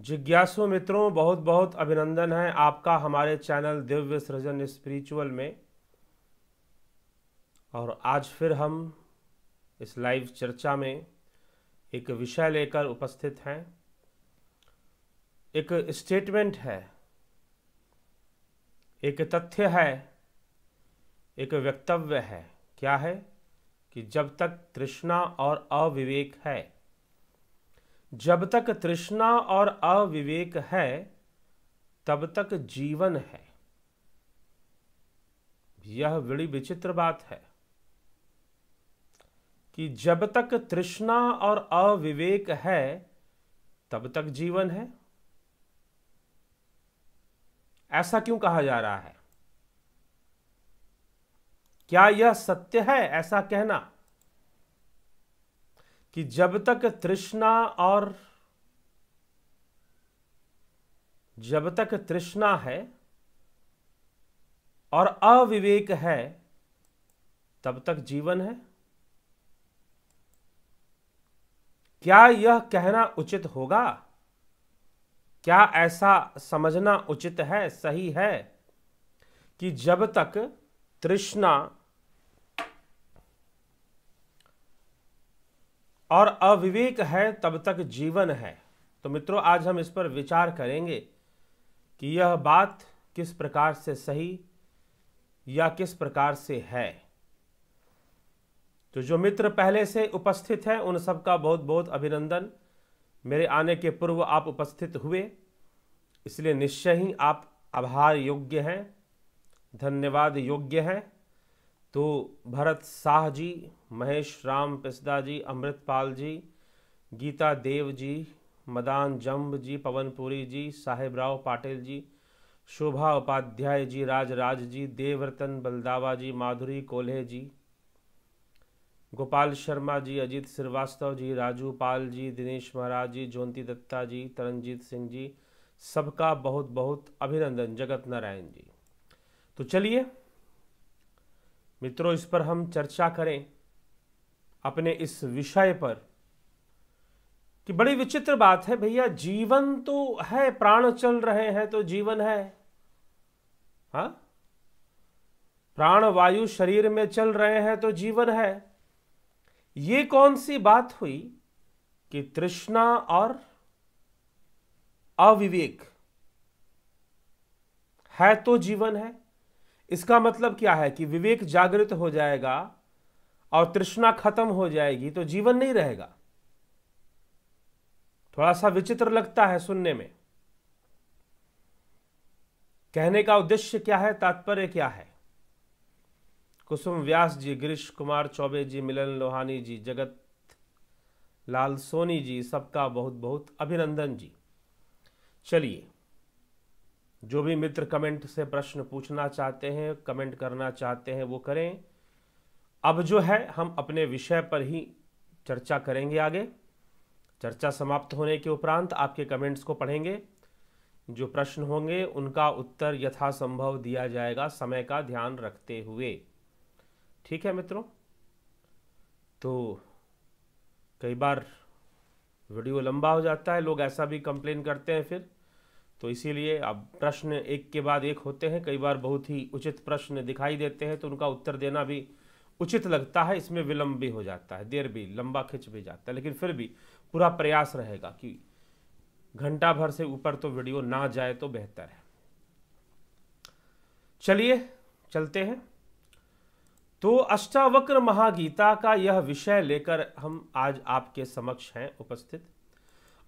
जिज्ञासु मित्रों, बहुत बहुत अभिनंदन है आपका हमारे चैनल दिव्य सृजन स्पिरिचुअल में। और आज फिर हम इस लाइव चर्चा में एक विषय लेकर उपस्थित हैं। एक स्टेटमेंट है, एक तथ्य है, एक वक्तव्य है। क्या है कि जब तक तृष्णा और अविवेक है, जब तक तृष्णा और अविवेक है तब तक जीवन है। यह बड़ी विचित्र बात है कि जब तक तृष्णा और अविवेक है तब तक जीवन है। ऐसा क्यों कहा जा रहा है? क्या यह सत्य है ऐसा कहना कि जब तक तृष्णा है और अविवेक है तब तक जीवन है? क्या यह कहना उचित होगा? क्या ऐसा समझना उचित है, सही है कि जब तक तृष्णा और अविवेक है तब तक जीवन है? तो मित्रों, आज हम इस पर विचार करेंगे कि यह बात किस प्रकार से सही या किस प्रकार से है। तो जो मित्र पहले से उपस्थित हैं उन सबका बहुत बहुत अभिनंदन। मेरे आने के पूर्व आप उपस्थित हुए, इसलिए निश्चय ही आप आभार योग्य हैं, धन्यवाद योग्य हैं। तो भरत शाह जी, महेश राम पिस्दा जी, अमृतपाल जी, गीता देव जी, मदान जम्ब जी, पवनपुरी जी, साहेब राव पाटिल जी, शोभा उपाध्याय जी, राज जी, देवरतन बलदावा जी, माधुरी कोल्हे जी, गोपाल शर्मा जी, अजीत श्रीवास्तव जी, राजू पाल जी, दिनेश महाराज जी, ज्योति दत्ता जी, तरनजीत सिंह जी, सबका बहुत बहुत अभिनंदन। जगत नारायण जी। तो चलिए मित्रों, इस पर हम चर्चा करें अपने इस विषय पर कि बड़ी विचित्र बात है भैया। जीवन तो है, प्राण चल रहे हैं तो जीवन है। हाँ, प्राण वायु शरीर में चल रहे हैं तो जीवन है। ये कौन सी बात हुई कि तृष्णा और अविवेक है तो जीवन है? इसका मतलब क्या है कि विवेक जागृत हो जाएगा और तृष्णा खत्म हो जाएगी तो जीवन नहीं रहेगा। थोड़ा सा विचित्र लगता है सुनने में। कहने का उद्देश्य क्या है, तात्पर्य क्या है? कुसुम व्यास जी, गिरीश कुमार चौबे जी, मिलन लोहानी जी, जगत लाल सोनी जी, सबका बहुत बहुत अभिनंदन जी। चलिए, जो भी मित्र कमेंट से प्रश्न पूछना चाहते हैं, कमेंट करना चाहते हैं, वो करें। अब जो है हम अपने विषय पर ही चर्चा करेंगे आगे। चर्चा समाप्त होने के उपरांत आपके कमेंट्स को पढ़ेंगे। जो प्रश्न होंगे उनका उत्तर यथासंभव दिया जाएगा, समय का ध्यान रखते हुए। ठीक है मित्रों? तो कई बार वीडियो लंबा हो जाता है, लोग ऐसा भी कंप्लेन करते हैं फिर, तो इसीलिए अब प्रश्न एक के बाद एक होते हैं। कई बार बहुत ही उचित प्रश्न दिखाई देते हैं तो उनका उत्तर देना भी उचित लगता है, इसमें विलंब भी हो जाता है, देर भी, लंबा खिंच भी जाता है, लेकिन फिर भी पूरा प्रयास रहेगा कि घंटा भर से ऊपर तो वीडियो ना जाए तो बेहतर है। चलिए चलते हैं। तो अष्टावक्र महागीता का यह विषय लेकर हम आज आपके समक्ष हैं उपस्थित।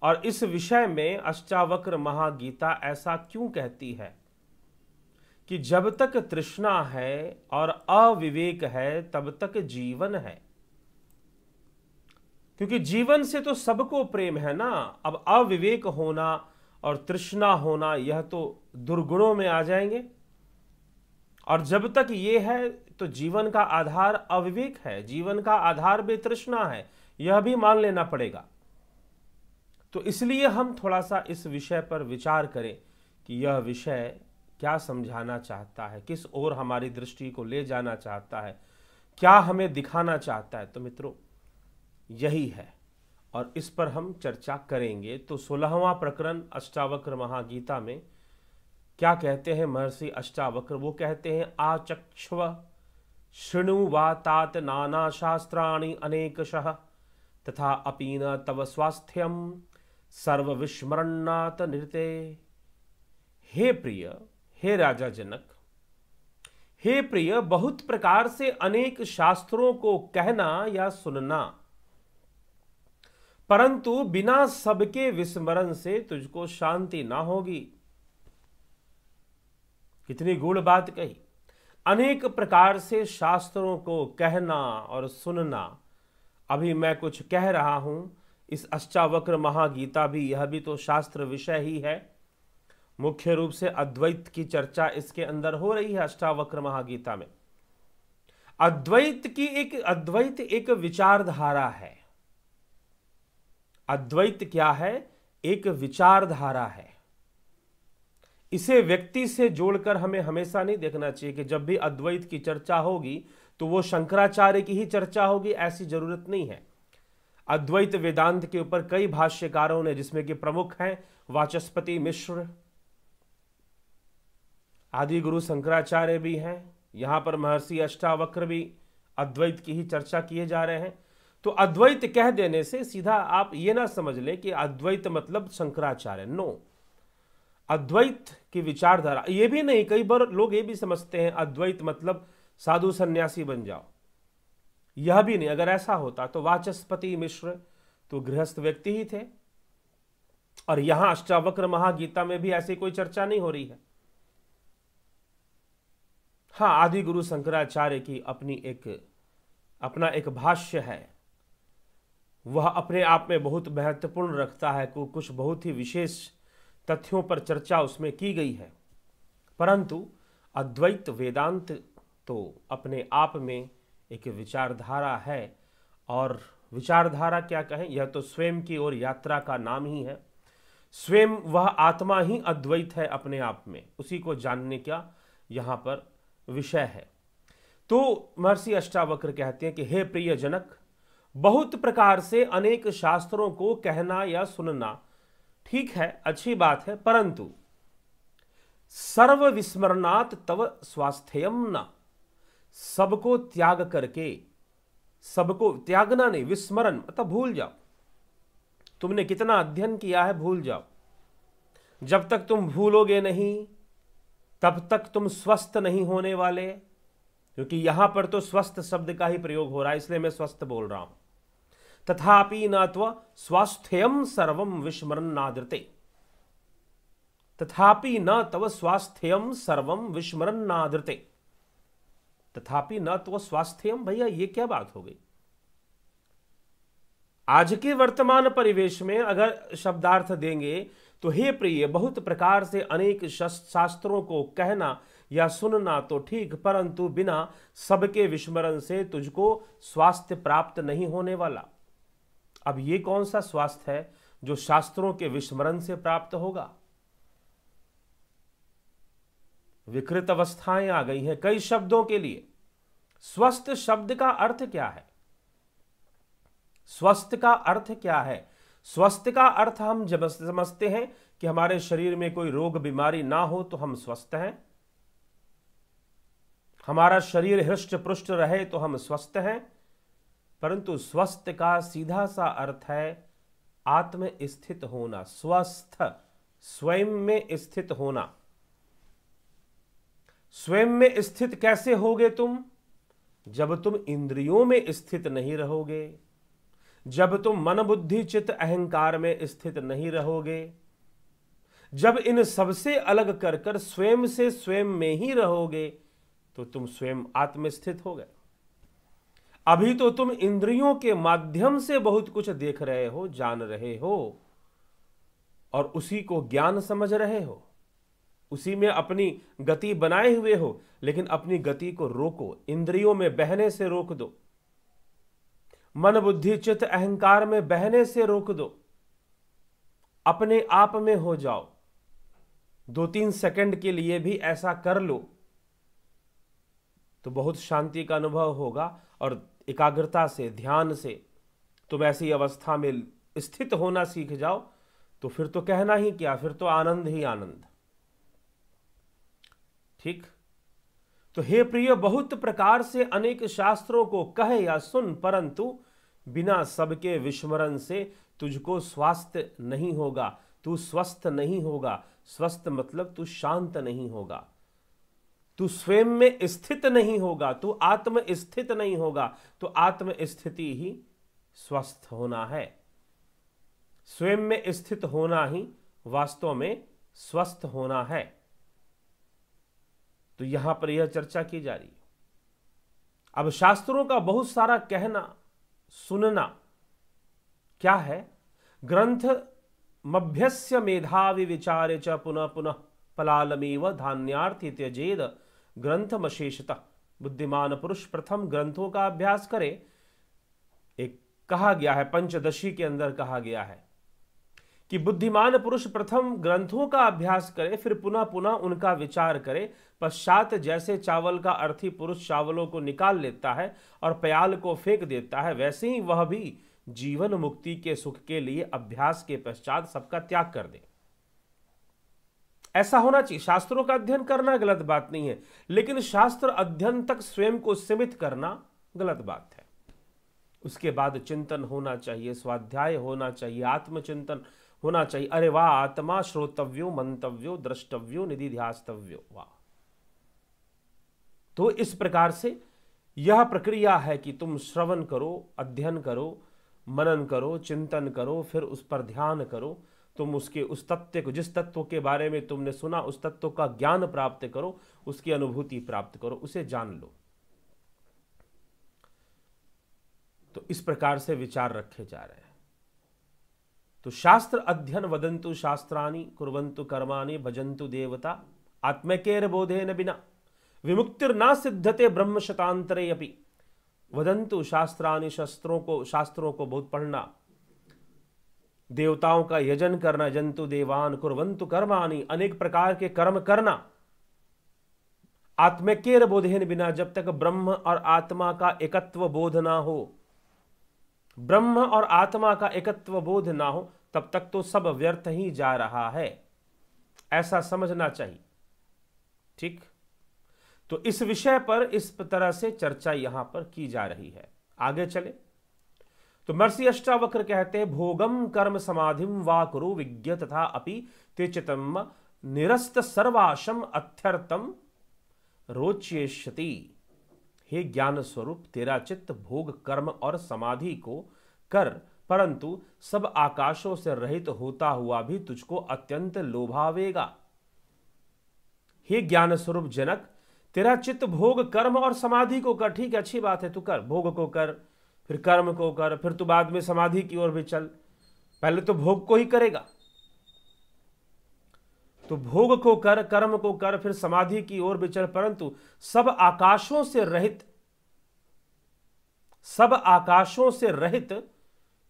और इस विषय में अष्टावक्र महागीता ऐसा क्यों कहती है कि जब तक तृष्णा है और अविवेक है तब तक जीवन है? क्योंकि जीवन से तो सबको प्रेम है ना। अब अविवेक होना और तृष्णा होना, यह तो दुर्गुणों में आ जाएंगे। और जब तक ये है तो जीवन का आधार अविवेक है, जीवन का आधार भी तृष्णा है, यह भी मान लेना पड़ेगा। तो इसलिए हम थोड़ा सा इस विषय पर विचार करें कि यह विषय क्या समझाना चाहता है, किस ओर हमारी दृष्टि को ले जाना चाहता है, क्या हमें दिखाना चाहता है। तो मित्रों, यही है। और इस पर हम चर्चा करेंगे। तो 16वां प्रकरण अष्टावक्र महागीता में क्या कहते हैं महर्षि अष्टावक्र? वो कहते हैं आचक्ष्व शृणु वा तात नाना शास्त्राणि अनेकशः तथा अपि न तव स्वास्थ्यम सर्व विस्मरणात् नृते। हे प्रिय, हे राजा जनक, हे प्रिय, बहुत प्रकार से अनेक शास्त्रों को कहना या सुनना, परंतु बिना सबके विस्मरण से तुझको शांति ना होगी। कितनी गूढ़ बात कही। अनेक प्रकार से शास्त्रों को कहना और सुनना। अभी मैं कुछ कह रहा हूं, इस अष्टावक्र महागीता भी, यह भी तो शास्त्र विषय ही है। मुख्य रूप से अद्वैत की चर्चा इसके अंदर हो रही है अष्टावक्र महागीता में। अद्वैत एक विचारधारा है। अद्वैत क्या है? एक विचारधारा है। इसे व्यक्ति से जोड़कर हमें हमेशा नहीं देखना चाहिए कि जब भी अद्वैत की चर्चा होगी तो वो शंकराचार्य की ही चर्चा होगी, ऐसी जरूरत नहीं है। अद्वैत वेदांत के ऊपर कई भाष्यकारों ने, जिसमें कि प्रमुख हैं वाचस्पति मिश्र, आदि गुरु शंकराचार्य भी हैं, यहां पर महर्षि अष्टावक्र भी अद्वैत की ही चर्चा किए जा रहे हैं। तो अद्वैत कह देने से सीधा आप ये ना समझ लें कि अद्वैत मतलब शंकराचार्य। नो, अद्वैत की विचारधारा ये भी नहीं। कई बार लोग ये भी समझते हैं अद्वैत मतलब साधु सन्यासी बन जाओ, यह भी नहीं। अगर ऐसा होता तो वाचस्पति मिश्र तो गृहस्थ व्यक्ति ही थे, और यहां अष्टावक्र महागीता में भी ऐसी कोई चर्चा नहीं हो रही है। हाँ, आदि गुरु शंकराचार्य की अपना एक भाष्य है, वह अपने आप में बहुत महत्वपूर्ण रखता है। कुछ बहुत ही विशेष तथ्यों पर चर्चा उसमें की गई है, परंतु अद्वैत वेदांत तो अपने आप में एक विचारधारा है। और विचारधारा क्या कहें, यह तो स्वयं की ओर यात्रा का नाम ही है। स्वयं वह आत्मा ही अद्वैत है अपने आप में, उसी को जानने का यहाँ पर विषय है। तो महर्षि अष्टावक्र कहते हैं कि हे प्रिय जनक, बहुत प्रकार से अनेक शास्त्रों को कहना या सुनना ठीक है, अच्छी बात है, परंतु सर्व विस्मरणात् तव स्वास्थ्यम न, सबको त्याग करके, सबको त्यागना नहीं, विस्मरण मतलब भूल जाओ। तुमने कितना अध्ययन किया है भूल जाओ। जब तक तुम भूलोगे नहीं तब तक तुम स्वस्थ नहीं होने वाले, क्योंकि यहां पर तो स्वस्थ शब्द का ही प्रयोग हो रहा है, इसलिए मैं स्वस्थ बोल रहा हूं। तथापि न त्व स्वास्थ्यम सर्वम विस्मरन्नादृते, तथापि न तव स्वास्थ्यम सर्वम विस्मरन्नादृते, तथापि न त्व स्वास्थ्यम। भैया ये क्या बात हो गई? आज के वर्तमान परिवेश में अगर शब्दार्थ देंगे तो हे प्रिय, बहुत प्रकार से अनेक शास्त्रों को कहना या सुनना तो ठीक, परंतु बिना सबके विस्मरण से तुझको स्वास्थ्य प्राप्त नहीं होने वाला। अब ये कौन सा स्वास्थ्य है जो शास्त्रों के विस्मरण से प्राप्त होगा? विकृत अवस्थाएं आ गई हैं कई शब्दों के लिए। स्वस्थ शब्द का अर्थ क्या है? स्वस्थ का अर्थ क्या है? स्वस्थ का अर्थ हम जब समझते हैं कि हमारे शरीर में कोई रोग बीमारी ना हो तो हम स्वस्थ हैं, हमारा शरीर हृष्ट पुष्ट रहे तो हम स्वस्थ हैं। परंतु स्वस्थ का सीधा सा अर्थ है आत्म स्थित होना, स्वस्थ, स्वयं में स्थित होना। स्वयं में स्थित कैसे होगे तुम? जब तुम इंद्रियों में स्थित नहीं रहोगे, जब तुम मन बुद्धि चित्त अहंकार में स्थित नहीं रहोगे, जब इन सबसे अलग कर कर स्वयं से स्वयं में ही रहोगे, तो तुम स्वयं आत्मस्थित हो गए। अभी तो तुम इंद्रियों के माध्यम से बहुत कुछ देख रहे हो, जान रहे हो, और उसी को ज्ञान समझ रहे हो, उसी में अपनी गति बनाए हुए हो। लेकिन अपनी गति को रोको, इंद्रियों में बहने से रोक दो, मन बुद्धि चित्त अहंकार में बहने से रोक दो, अपने आप में हो जाओ। 2-3 सेकंड के लिए भी ऐसा कर लो तो बहुत शांति का अनुभव होगा, और एकाग्रता से, ध्यान से तुम ऐसी अवस्था में स्थित होना सीख जाओ तो फिर तो कहना ही क्या, फिर तो आनंद ही आनंद। ठीक। तो हे प्रिय, बहुत प्रकार से अनेक शास्त्रों को कह या सुन, परंतु बिना सबके विस्मरण से तुझको स्वास्थ्य नहीं होगा, तू स्वस्थ नहीं होगा। स्वस्थ मतलब तू शांत नहीं होगा, तू स्वयं में स्थित नहीं होगा, तू आत्म स्थित नहीं होगा। तो आत्म स्थिति ही स्वस्थ होना है, स्वयं में स्थित होना ही वास्तव में स्वस्थ होना है। तो यहां पर यह चर्चा की जा रही है। अब शास्त्रों का बहुत सारा कहना सुनना क्या है, ग्रंथ मभ्यस्य मेधावि विचारे च पुनः पुनः पलालमेव धान्यार्थी त्यजेद ग्रंथमशेषतः। बुद्धिमान पुरुष प्रथम ग्रंथों का अभ्यास करे। एक कहा गया है, पंचदशी के अंदर कहा गया है कि बुद्धिमान पुरुष प्रथम ग्रंथों का अभ्यास करे, फिर पुनः पुनः उनका विचार करे। पश्चात जैसे चावल का अर्थी पुरुष चावलों को निकाल लेता है और प्याल को फेंक देता है, वैसे ही वह भी जीवन मुक्ति के सुख के लिए अभ्यास के पश्चात सबका त्याग कर दे। ऐसा होना चाहिए। शास्त्रों का अध्ययन करना गलत बात नहीं है, लेकिन शास्त्र अध्ययन तक स्वयं को सीमित करना गलत बात है। उसके बाद चिंतन होना चाहिए, स्वाध्याय होना चाहिए, आत्मचिंतन होना चाहिए। अरे वाह, आत्मा श्रोतव्यो मंतव्यो द्रष्टव्यो निधिध्यास्तव्यो, वाह। तो इस प्रकार से यह प्रक्रिया है कि तुम श्रवण करो, अध्ययन करो, मनन करो, चिंतन करो, फिर उस पर ध्यान करो। तुम उसके उस तत्व को, जिस तत्व के बारे में तुमने सुना, उस तत्व का ज्ञान प्राप्त करो, उसकी अनुभूति प्राप्त करो, उसे जान लो। तो इस प्रकार से विचार रखे जा रहे हैं। तो शास्त्र अध्ययन वदंतु शास्त्राणि कुर्वन्तु कर्माणि भजन्तु देवता आत्मैक्येन बोधेन बिना विमुक्तिर्ना सिद्धते ब्रह्म शतांतरे अपि। वदंतु शास्त्राणि, शास्त्रों को बहुत पढ़ना, देवताओं का यजन करना, जंतु देवान कुर्वन्तु कर्माणि, अनेक प्रकार के कर्म करना, आत्मैक्येन बोधेन बिना, जब तक ब्रह्म और आत्मा का एकत्व बोध ना हो, ब्रह्म और आत्मा का एकत्व बोध ना हो, तब तक तो सब व्यर्थ ही जा रहा है, ऐसा समझना चाहिए। ठीक। तो इस विषय पर इस तरह से चर्चा यहां पर की जा रही है। आगे चले तो महर्षि अष्टावक्र कहते हैं, भोगम कर्म समाधिम वा कुरु विज्ञ तथा अपि ते चितम निरस्त सर्वाशम अत्यर्थम रोच्येष्यति। हे ज्ञान स्वरूप, तेरा चित्त भोग कर्म और समाधि को कर, परंतु सब आकाशों से रहित होता हुआ भी तुझको अत्यंत लोभावेगा। हे ज्ञान स्वरूप जनक, तेरा चित्त भोग कर्म और समाधि को कर। ठीक है, अच्छी बात है, तू कर, भोग को कर, फिर कर्म को कर, फिर तू बाद में समाधि की ओर भी चल। पहले तो भोग को ही करेगा, तो भोग को कर, कर्म को कर, फिर समाधि की ओर भी चल, परंतु सब आकाशों से रहित, सब आकाशों से रहित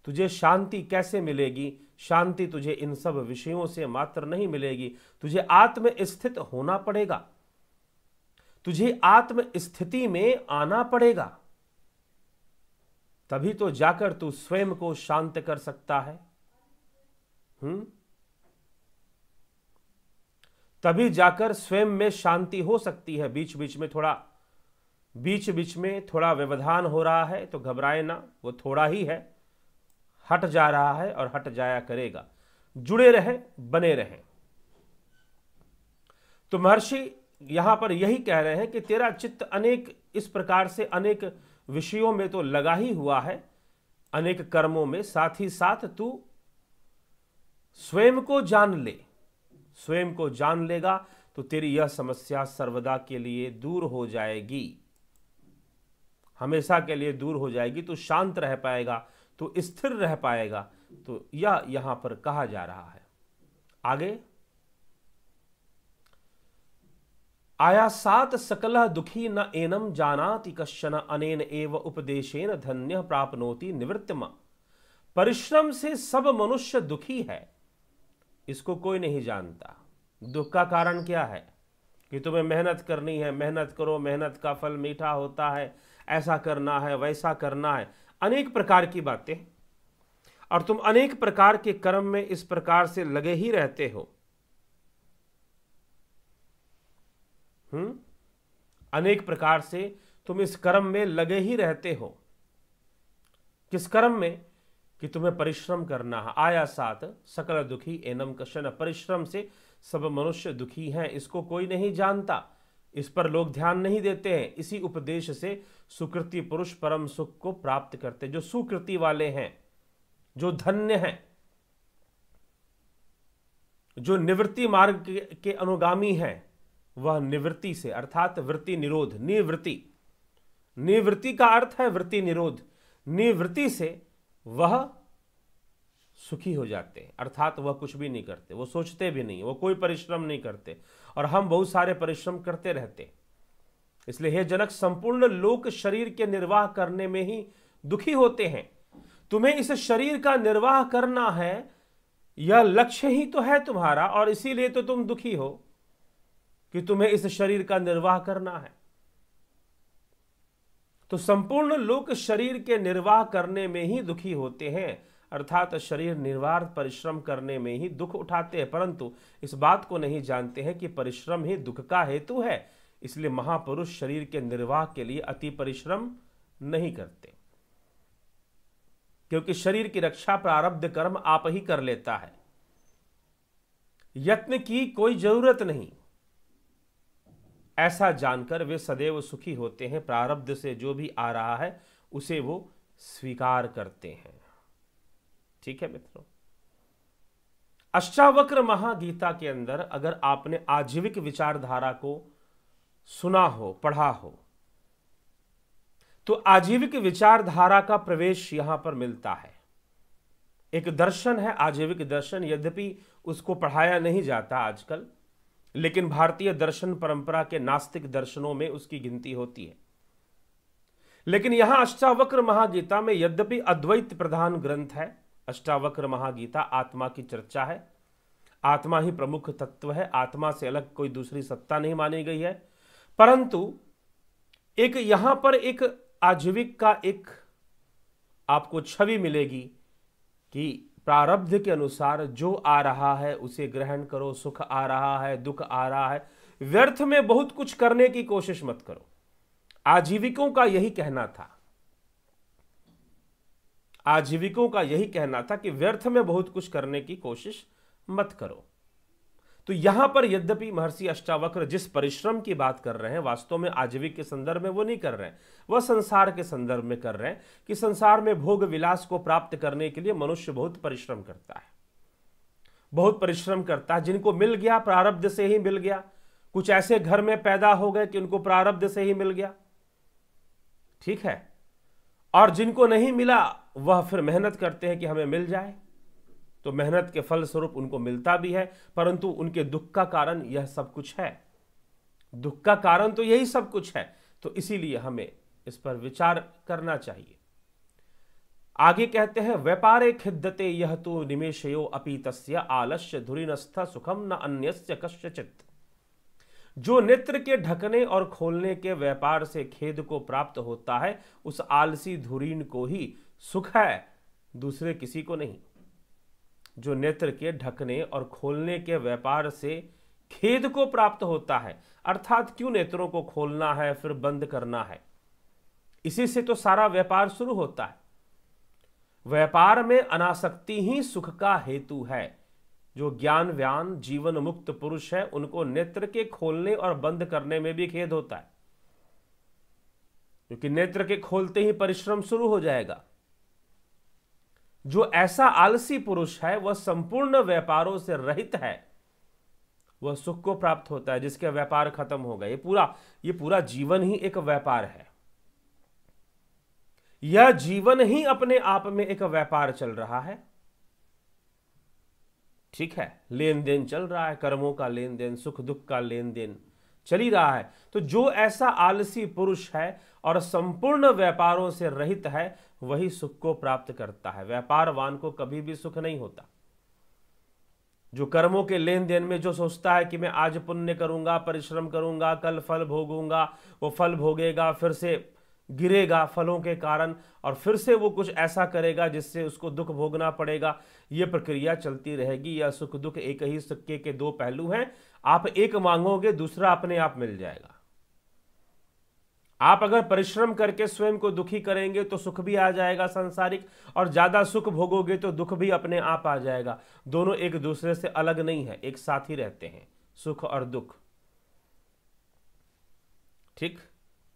तुझे शांति कैसे मिलेगी? शांति तुझे इन सब विषयों से मात्र नहीं मिलेगी, तुझे आत्म स्थित होना पड़ेगा, तुझे आत्म स्थिति में आना पड़ेगा, तभी तो जाकर तू स्वयं को शांत कर सकता है। तभी जाकर स्वयं में शांति हो सकती है। बीच बीच में थोड़ा व्यवधान हो रहा है तो घबराए ना, वो थोड़ा ही है, हट जा रहा है और हट जाया करेगा। जुड़े रहें, बने रहें। तो महर्षि यहां पर यही कह रहे हैं कि तेरा चित्त अनेक इस प्रकार से अनेक विषयों में तो लगा ही हुआ है, अनेक कर्मों में, साथ ही साथ तू स्वयं को जान ले। स्वयं को जान लेगा तो तेरी यह समस्या सर्वदा के लिए दूर हो जाएगी, हमेशा के लिए दूर हो जाएगी। तू शांत रह पाएगा, तू स्थिर रह पाएगा। तो यह यहां पर कहा जा रहा है। आगे, आयासात सकलः दुखी न एनम जानाति कश्चन अनेन एव उपदेशेन धन्यः प्राप्नोति निवृत्तिम। परिश्रम से सब मनुष्य दुखी है, इसको कोई नहीं जानता। दुख का कारण क्या है? कि तुम्हें मेहनत करनी है, मेहनत करो, मेहनत का फल मीठा होता है, ऐसा करना है, वैसा करना है, अनेक प्रकार की बातें। और तुम अनेक प्रकार के कर्म में इस प्रकार से लगे ही रहते हो। अनेक प्रकार से तुम इस कर्म में लगे ही रहते हो। किस कर्म में? कि तुम्हें परिश्रम करना है। आयासात सकल दुखी एनम कशन, परिश्रम से सब मनुष्य दुखी हैं, इसको कोई नहीं जानता, इस पर लोग ध्यान नहीं देते हैं। इसी उपदेश से सुकृति पुरुष परम सुख को प्राप्त करते। जो सुकृति वाले हैं, जो धन्य हैं, जो निवृत्ति मार्ग के अनुगामी हैं, वह निवृत्ति से अर्थात वृत्ति निरोध, निवृत्ति, निवृत्ति का अर्थ है वृत्ति निरोध, निवृत्ति से वह सुखी हो जाते हैं। अर्थात वह कुछ भी नहीं करते, वो सोचते भी नहीं, वो कोई परिश्रम नहीं करते। और हम बहुत सारे परिश्रम करते रहते। इसलिए हे जनक, संपूर्ण लोक शरीर के निर्वाह करने में ही दुखी होते हैं। तुम्हें इस शरीर का निर्वाह करना है, यह लक्ष्य ही तो है तुम्हारा, और इसीलिए तो तुम दुखी हो कि तुम्हें इस शरीर का निर्वाह करना है। तो संपूर्ण लोक शरीर के निर्वाह करने में ही दुखी होते हैं, अर्थात शरीर निर्वाह परिश्रम करने में ही दुख उठाते हैं, परंतु इस बात को नहीं जानते हैं कि परिश्रम ही दुख का हेतु है। इसलिए महापुरुष शरीर के निर्वाह के लिए अति परिश्रम नहीं करते, क्योंकि शरीर की रक्षा प्रारब्ध कर्म आप ही कर लेता है, यत्न की कोई जरूरत नहीं। ऐसा जानकर वे सदैव सुखी होते हैं। प्रारब्ध से जो भी आ रहा है उसे वो स्वीकार करते हैं। ठीक है मित्रों, अष्टावक्र महागीता के अंदर अगर आपने आजीविक विचारधारा को सुना हो, पढ़ा हो, तो आजीविक विचारधारा का प्रवेश यहां पर मिलता है। एक दर्शन है आजीविक दर्शन, यद्यपि उसको पढ़ाया नहीं जाता आजकल, लेकिन भारतीय दर्शन परंपरा के नास्तिक दर्शनों में उसकी गिनती होती है। लेकिन यहां अष्टावक्र महागीता में यद्यपि अद्वैत प्रधान ग्रंथ है, अष्टावक्र महागीता आत्मा की चर्चा है, आत्मा ही प्रमुख तत्व है, आत्मा से अलग कोई दूसरी सत्ता नहीं मानी गई है, परंतु एक यहां पर एक आजीविक का एक आपको छवि मिलेगी कि प्रारब्ध के अनुसार जो आ रहा है उसे ग्रहण करो, सुख आ रहा है, दुख आ रहा है, व्यर्थ में बहुत कुछ करने की कोशिश मत करो। आजीविकों का यही कहना था, आजीविकों का यही कहना था कि व्यर्थ में बहुत कुछ करने की कोशिश मत करो। तो यहां पर यद्यपि महर्षि अष्टावक्र जिस परिश्रम की बात कर रहे हैं, वास्तव में आजीविक के संदर्भ में वो नहीं कर रहे हैं, वह संसार के संदर्भ में कर रहे हैं कि संसार में भोग विलास को प्राप्त करने के लिए मनुष्य बहुत परिश्रम करता है, बहुत परिश्रम करता है। जिनको मिल गया प्रारब्ध से ही मिल गया, कुछ ऐसे घर में पैदा हो गए कि उनको प्रारब्ध से ही मिल गया, ठीक है, और जिनको नहीं मिला वह फिर मेहनत करते हैं कि हमें मिल जाए, तो मेहनत के फल स्वरूप उनको मिलता भी है, परंतु उनके दुख का कारण यह सब कुछ है, दुख का कारण तो यही सब कुछ है। तो इसीलिए हमें इस पर विचार करना चाहिए। आगे कहते हैं, व्यापारे खिद्दते यह तो निमेषयो अपि तस्य आलस्य धुरीनस्थ सुखम न अन्यस्य कस्यचित्। जो नेत्र के ढकने और खोलने के व्यापार से खेद को प्राप्त होता है, उस आलसी धुरीन को ही सुख है, दूसरे किसी को नहीं। जो नेत्र के ढकने और खोलने के व्यापार से खेद को प्राप्त होता है, अर्थात क्यों नेत्रों को खोलना है फिर बंद करना है, इसी से तो सारा व्यापार शुरू होता है। व्यापार में अनासक्ति ही सुख का हेतु है। जो ज्ञानवान जीवन मुक्त पुरुष है, उनको नेत्र के खोलने और बंद करने में भी खेद होता है, क्योंकि नेत्र के खोलते ही परिश्रम शुरू हो जाएगा। जो ऐसा आलसी पुरुष है वह संपूर्ण व्यापारों से रहित है, वह सुख को प्राप्त होता है। जिसके व्यापार खत्म हो गए, ये पूरा जीवन ही एक व्यापार है। यह जीवन ही अपने आप में एक व्यापार चल रहा है, ठीक है, लेन देन चल रहा है, कर्मों का लेन देन, सुख दुख का लेन देन चल ही रहा है। तो जो ऐसा आलसी पुरुष है और संपूर्ण व्यापारों से रहित है, वही सुख को प्राप्त करता है। व्यापारवान को कभी भी सुख नहीं होता। जो कर्मों के लेन देन में जो सोचता है कि मैं आज पुण्य करूंगा, परिश्रम करूंगा, कल फल भोगूंगा, वो फल भोगेगा, फिर से गिरेगा फलों के कारण और फिर से वो कुछ ऐसा करेगा जिससे उसको दुख भोगना पड़ेगा। ये प्रक्रिया चलती रहेगी। यह सुख दुख एक ही सिक्के के दो पहलू हैं। आप एक मांगोगे, दूसरा अपने आप मिल जाएगा। आप अगर परिश्रम करके स्वयं को दुखी करेंगे तो सुख भी आ जाएगा सांसारिक, और ज्यादा सुख भोगोगे तो दुख भी अपने आप आ जाएगा। दोनों एक दूसरे से अलग नहीं है, एक साथ ही रहते हैं, सुख और दुख। ठीक।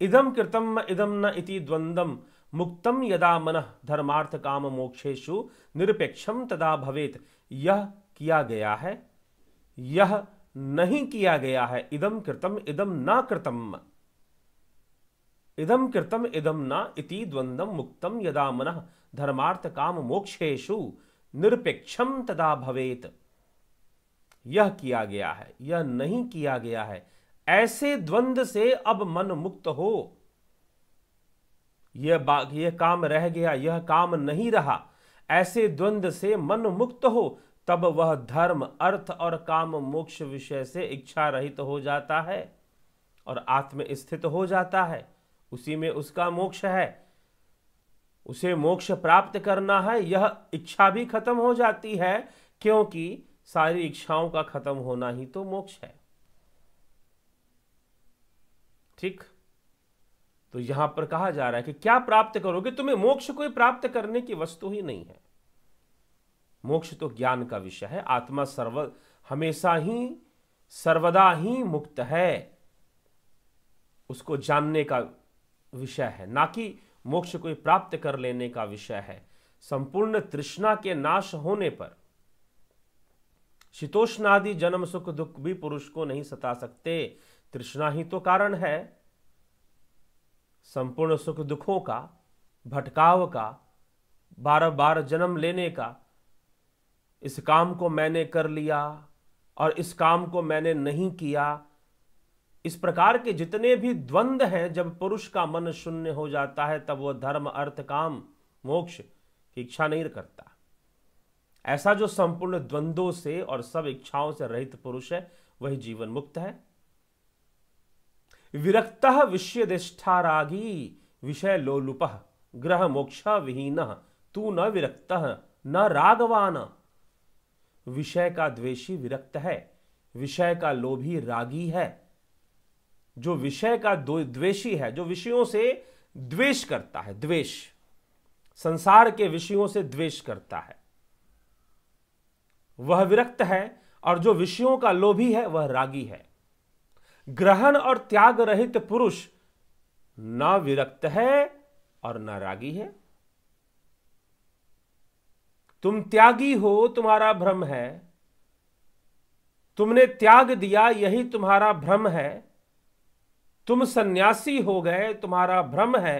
इदम कृतम इदम न इति द्वंद्वम मुक्तम यदा मनः धर्मार्थ काम मोक्षेषु निरपेक्षम तदा भवेत। यह किया गया है, यह नहीं किया गया है। इदम कृतम इदम न कृतम, इदम कृतम इदम न इति द्वंद्वम मुक्तम यदा मनः धर्मार्थ काम मोक्षेषु निरपेक्षम तदा भवेत। यह किया गया है, यह नहीं किया गया है। ऐसे द्वंद्व से अब मन मुक्त हो। यह काम रह गया, यह काम नहीं रहा। ऐसे द्वंद्व से मन मुक्त हो, तब वह धर्म अर्थ और काम मोक्ष विषय से इच्छा रहित हो जाता है और आत्म स्थित हो जाता है। उसी में उसका मोक्ष है। उसे मोक्ष प्राप्त करना है, यह इच्छा भी खत्म हो जाती है, क्योंकि सारी इच्छाओं का खत्म होना ही तो मोक्ष है। ठीक। तो यहां पर कहा जा रहा है कि क्या प्राप्त करोगे? तुम्हें मोक्ष कोई प्राप्त करने की वस्तु ही नहीं है। मोक्ष तो ज्ञान का विषय है। आत्मा हमेशा ही सर्वदा ही मुक्त है, उसको जानने का विषय है, ना कि मोक्ष कोई प्राप्त कर लेने का विषय है। संपूर्ण तृष्णा के नाश होने पर शीतोष्णादि जन्म सुख दुख भी पुरुष को नहीं सता सकते। तृष्णा ही तो कारण है संपूर्ण सुख दुखों का, भटकाव का, बार बार जन्म लेने का। इस काम को मैंने कर लिया और इस काम को मैंने नहीं किया, इस प्रकार के जितने भी द्वंद्व हैं, जब पुरुष का मन शून्य हो जाता है तब वह धर्म अर्थ काम मोक्ष की इच्छा नहीं करता। ऐसा जो संपूर्ण द्वंद्वों से और सब इच्छाओं से रहित पुरुष है, वही जीवन मुक्त है। विरक्तः विषयदिष्ठा रागी विषय लोलुपः ग्रह मोक्ष विहीनः तू न विरक्तः न रागवान। विषय का द्वेषी विरक्त है, विषय का लोभी रागी है। जो विषय का द्वेषी है, जो विषयों से द्वेष करता है, द्वेष, संसार के विषयों से द्वेष करता है, वह विरक्त है। और जो विषयों का लोभी है वह रागी है। ग्रहण और त्याग रहित पुरुष ना विरक्त है और ना रागी है। तुम त्यागी हो, तुम्हारा भ्रम है। तुमने त्याग दिया, यही तुम्हारा भ्रम है। तुम सन्यासी हो गए, तुम्हारा भ्रम है।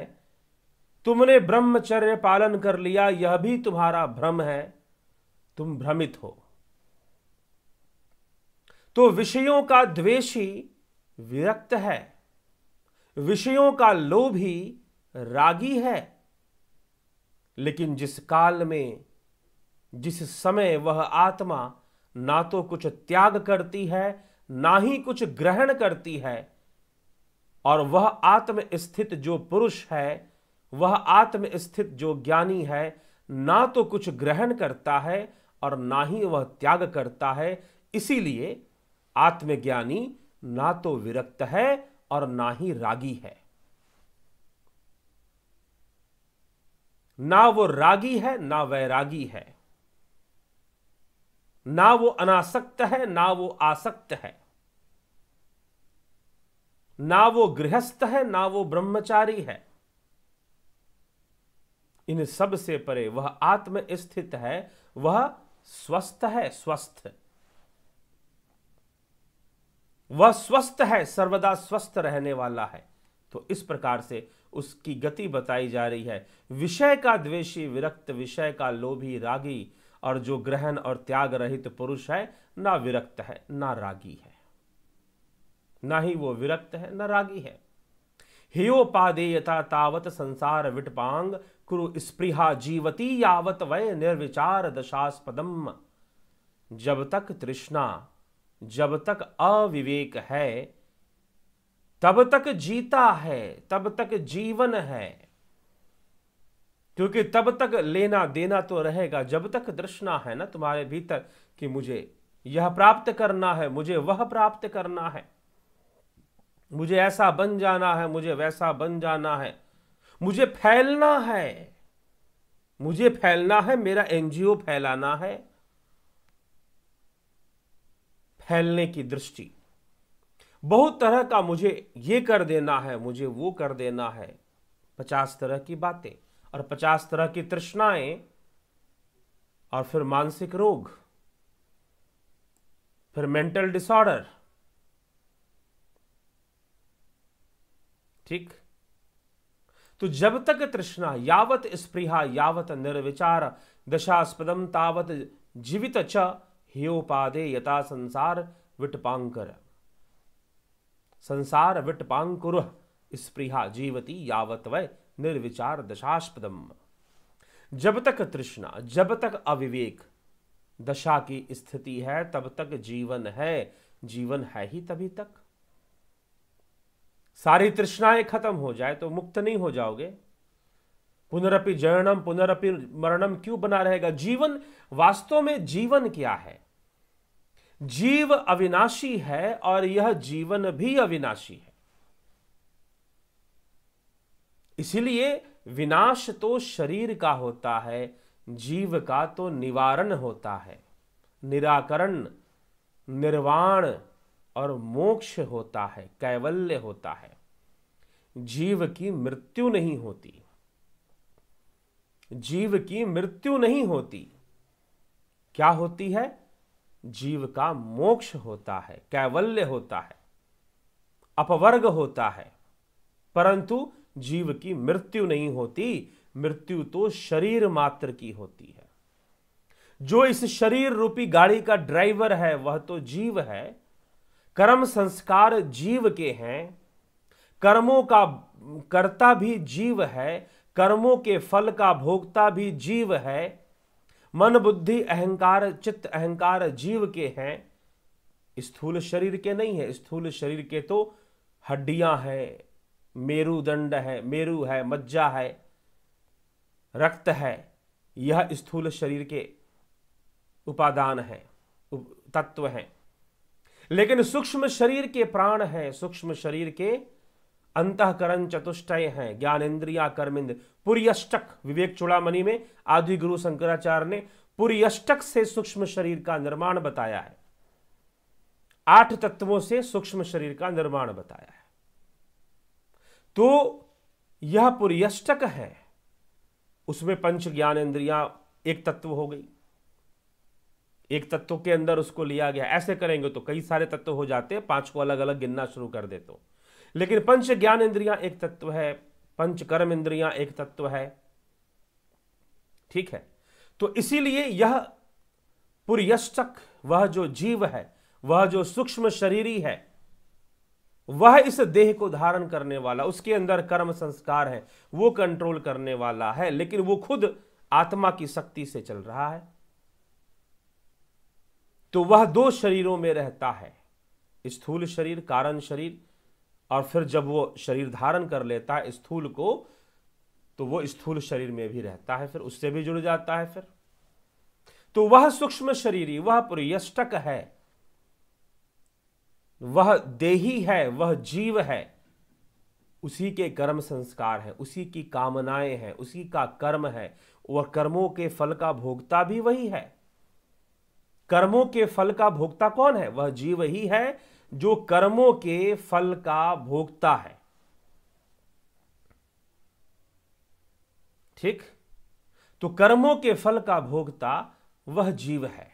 तुमने ब्रह्मचर्य पालन कर लिया, यह भी तुम्हारा भ्रम है। तुम भ्रमित हो। तो विषयों का द्वेषी विरक्त है, विषयों का लोभी रागी है। लेकिन जिस काल में, जिस समय वह आत्मा ना तो कुछ त्याग करती है, ना ही कुछ ग्रहण करती है, और वह आत्म स्थित जो पुरुष है, वह आत्म स्थित जो ज्ञानी है, ना तो कुछ ग्रहण करता है और ना ही वह त्याग करता है, इसीलिए आत्मज्ञानी ना तो विरक्त है और ना ही रागी है। ना वो रागी है ना वैरागी है, ना वो अनासक्त है ना वो आसक्त है, ना वो गृहस्थ है ना वो ब्रह्मचारी है। इन सब से परे वह आत्म स्थित है, वह स्वस्थ है, स्वस्थ, वह स्वस्थ है, सर्वदा स्वस्थ रहने वाला है। तो इस प्रकार से उसकी गति बताई जा रही है। विषय का द्वेषी विरक्त, विषय का लोभी रागी, और जो ग्रहण और त्याग रहित पुरुष है, ना विरक्त है ना रागी है, ना ही वो विरक्त है ना रागी है। हेयोपादेयता तावत संसार विटपांग कुरु स्पृहा जीवती यावत वै निर्विचार दशास्पदम। जब तक तृष्णा, जब तक अविवेक है, तब तक जीता है, तब तक जीवन है, क्योंकि तब तक लेना देना तो रहेगा। जब तक तृष्णा है ना तुम्हारे भीतर कि मुझे यह प्राप्त करना है, मुझे वह प्राप्त करना है, मुझे ऐसा बन जाना है, मुझे वैसा बन जाना है, मुझे फैलना है, मुझे फैलना है, मेरा एनजीओ फैलाना है, फैलने की दृष्टि, बहुत तरह का मुझे ये कर देना है, मुझे वो कर देना है, 50 तरह की बातें और 50 तरह की तृष्णाएं, और फिर मानसिक रोग, फिर मेंटल डिसऑर्डर। ठीक। तो जब तक तृष्णा, यावत स्पृहा यावत निर्विचार दशास्पदम तावत जीवित च ह्योपादे यथा संसार विटपांकर, संसार विटपांकुर स्पृहा जीवती यावत वै निर्विचार दशास्पदम। जब तक तृष्णा, जब तक अविवेक दशा की स्थिति है, तब तक जीवन है। जीवन है ही तभी तक। सारी तृष्णाएं खत्म हो जाए तो मुक्त नहीं हो जाओगे। पुनरपि जननम पुनरपि मरणम क्यों बना रहेगा? जीवन, वास्तव में जीवन क्या है? जीव अविनाशी है और यह जीवन भी अविनाशी है। इसीलिए विनाश तो शरीर का होता है, जीव का तो निवारण होता है, निराकरण, निर्वाण और मोक्ष होता है, कैवल्य होता है। जीव की मृत्यु नहीं होती, जीव की मृत्यु नहीं होती। क्या होती है? जीव का मोक्ष होता है, कैवल्य होता है, अपवर्ग होता है, परंतु जीव की मृत्यु नहीं होती। मृत्यु तो शरीर मात्र की होती है। जो इस शरीर रूपी गाड़ी का ड्राइवर है वह तो जीव है। कर्म संस्कार जीव के हैं, कर्मों का कर्ता भी जीव है, कर्मों के फल का भोक्ता भी जीव है। मन बुद्धि अहंकार चित्त अहंकार जीव के हैं, स्थूल शरीर के नहीं है। स्थूल शरीर के तो हड्डियां हैं, मेरुदंड है, मेरु है, मज्जा है, रक्त है, यह स्थूल शरीर के उपादान है, तत्व हैं। लेकिन सूक्ष्म शरीर के प्राण हैं, सूक्ष्म शरीर के अंतःकरण चतुष्टय हैं, ज्ञानेन्द्रिया कर्मेंद्र, पुर्यष्टक। विवेक चूड़ामणि में आदि गुरु शंकराचार्य ने पुर्यष्टक से सूक्ष्म शरीर का निर्माण बताया है। 8 तत्वों से सूक्ष्म शरीर का निर्माण बताया है। तो यह पुर्यष्टक है, उसमें पंच ज्ञानेन्द्रियां एक तत्व हो गई, एक तत्व के अंदर उसको लिया गया। ऐसे करेंगे तो कई सारे तत्व हो जाते हैं, 5 को अलग अलग गिनना शुरू कर दे तो। लेकिन पंच ज्ञान इंद्रियां एक तत्व है, पंच कर्म इंद्रियां एक तत्व है। ठीक है। तो इसीलिए यह पुर्यष्टक, वह जो जीव है, वह जो सूक्ष्म शरीरी है, वह इस देह को धारण करने वाला, उसके अंदर कर्म संस्कार है, वो कंट्रोल करने वाला है। लेकिन वो खुद आत्मा की शक्ति से चल रहा है। तो वह 2 शरीरों में रहता है, स्थूल शरीर, कारण शरीर, और फिर जब वो शरीर धारण कर लेता है स्थूल को, तो वो स्थूल शरीर में भी रहता है, फिर उससे भी जुड़ जाता है। फिर तो वह सूक्ष्म शरीरी, वह पुर्यष्टक है, वह देही है, वह जीव है। उसी के कर्म संस्कार है, उसी की कामनाएं हैं, उसी का कर्म है, वह कर्मों के फल का भोक्ता भी वही है। कर्मों के फल का भोक्ता कौन है? वह जीव ही है जो कर्मों के फल का भोक्ता है। ठीक। तो कर्मों के फल का भोक्ता वह जीव है।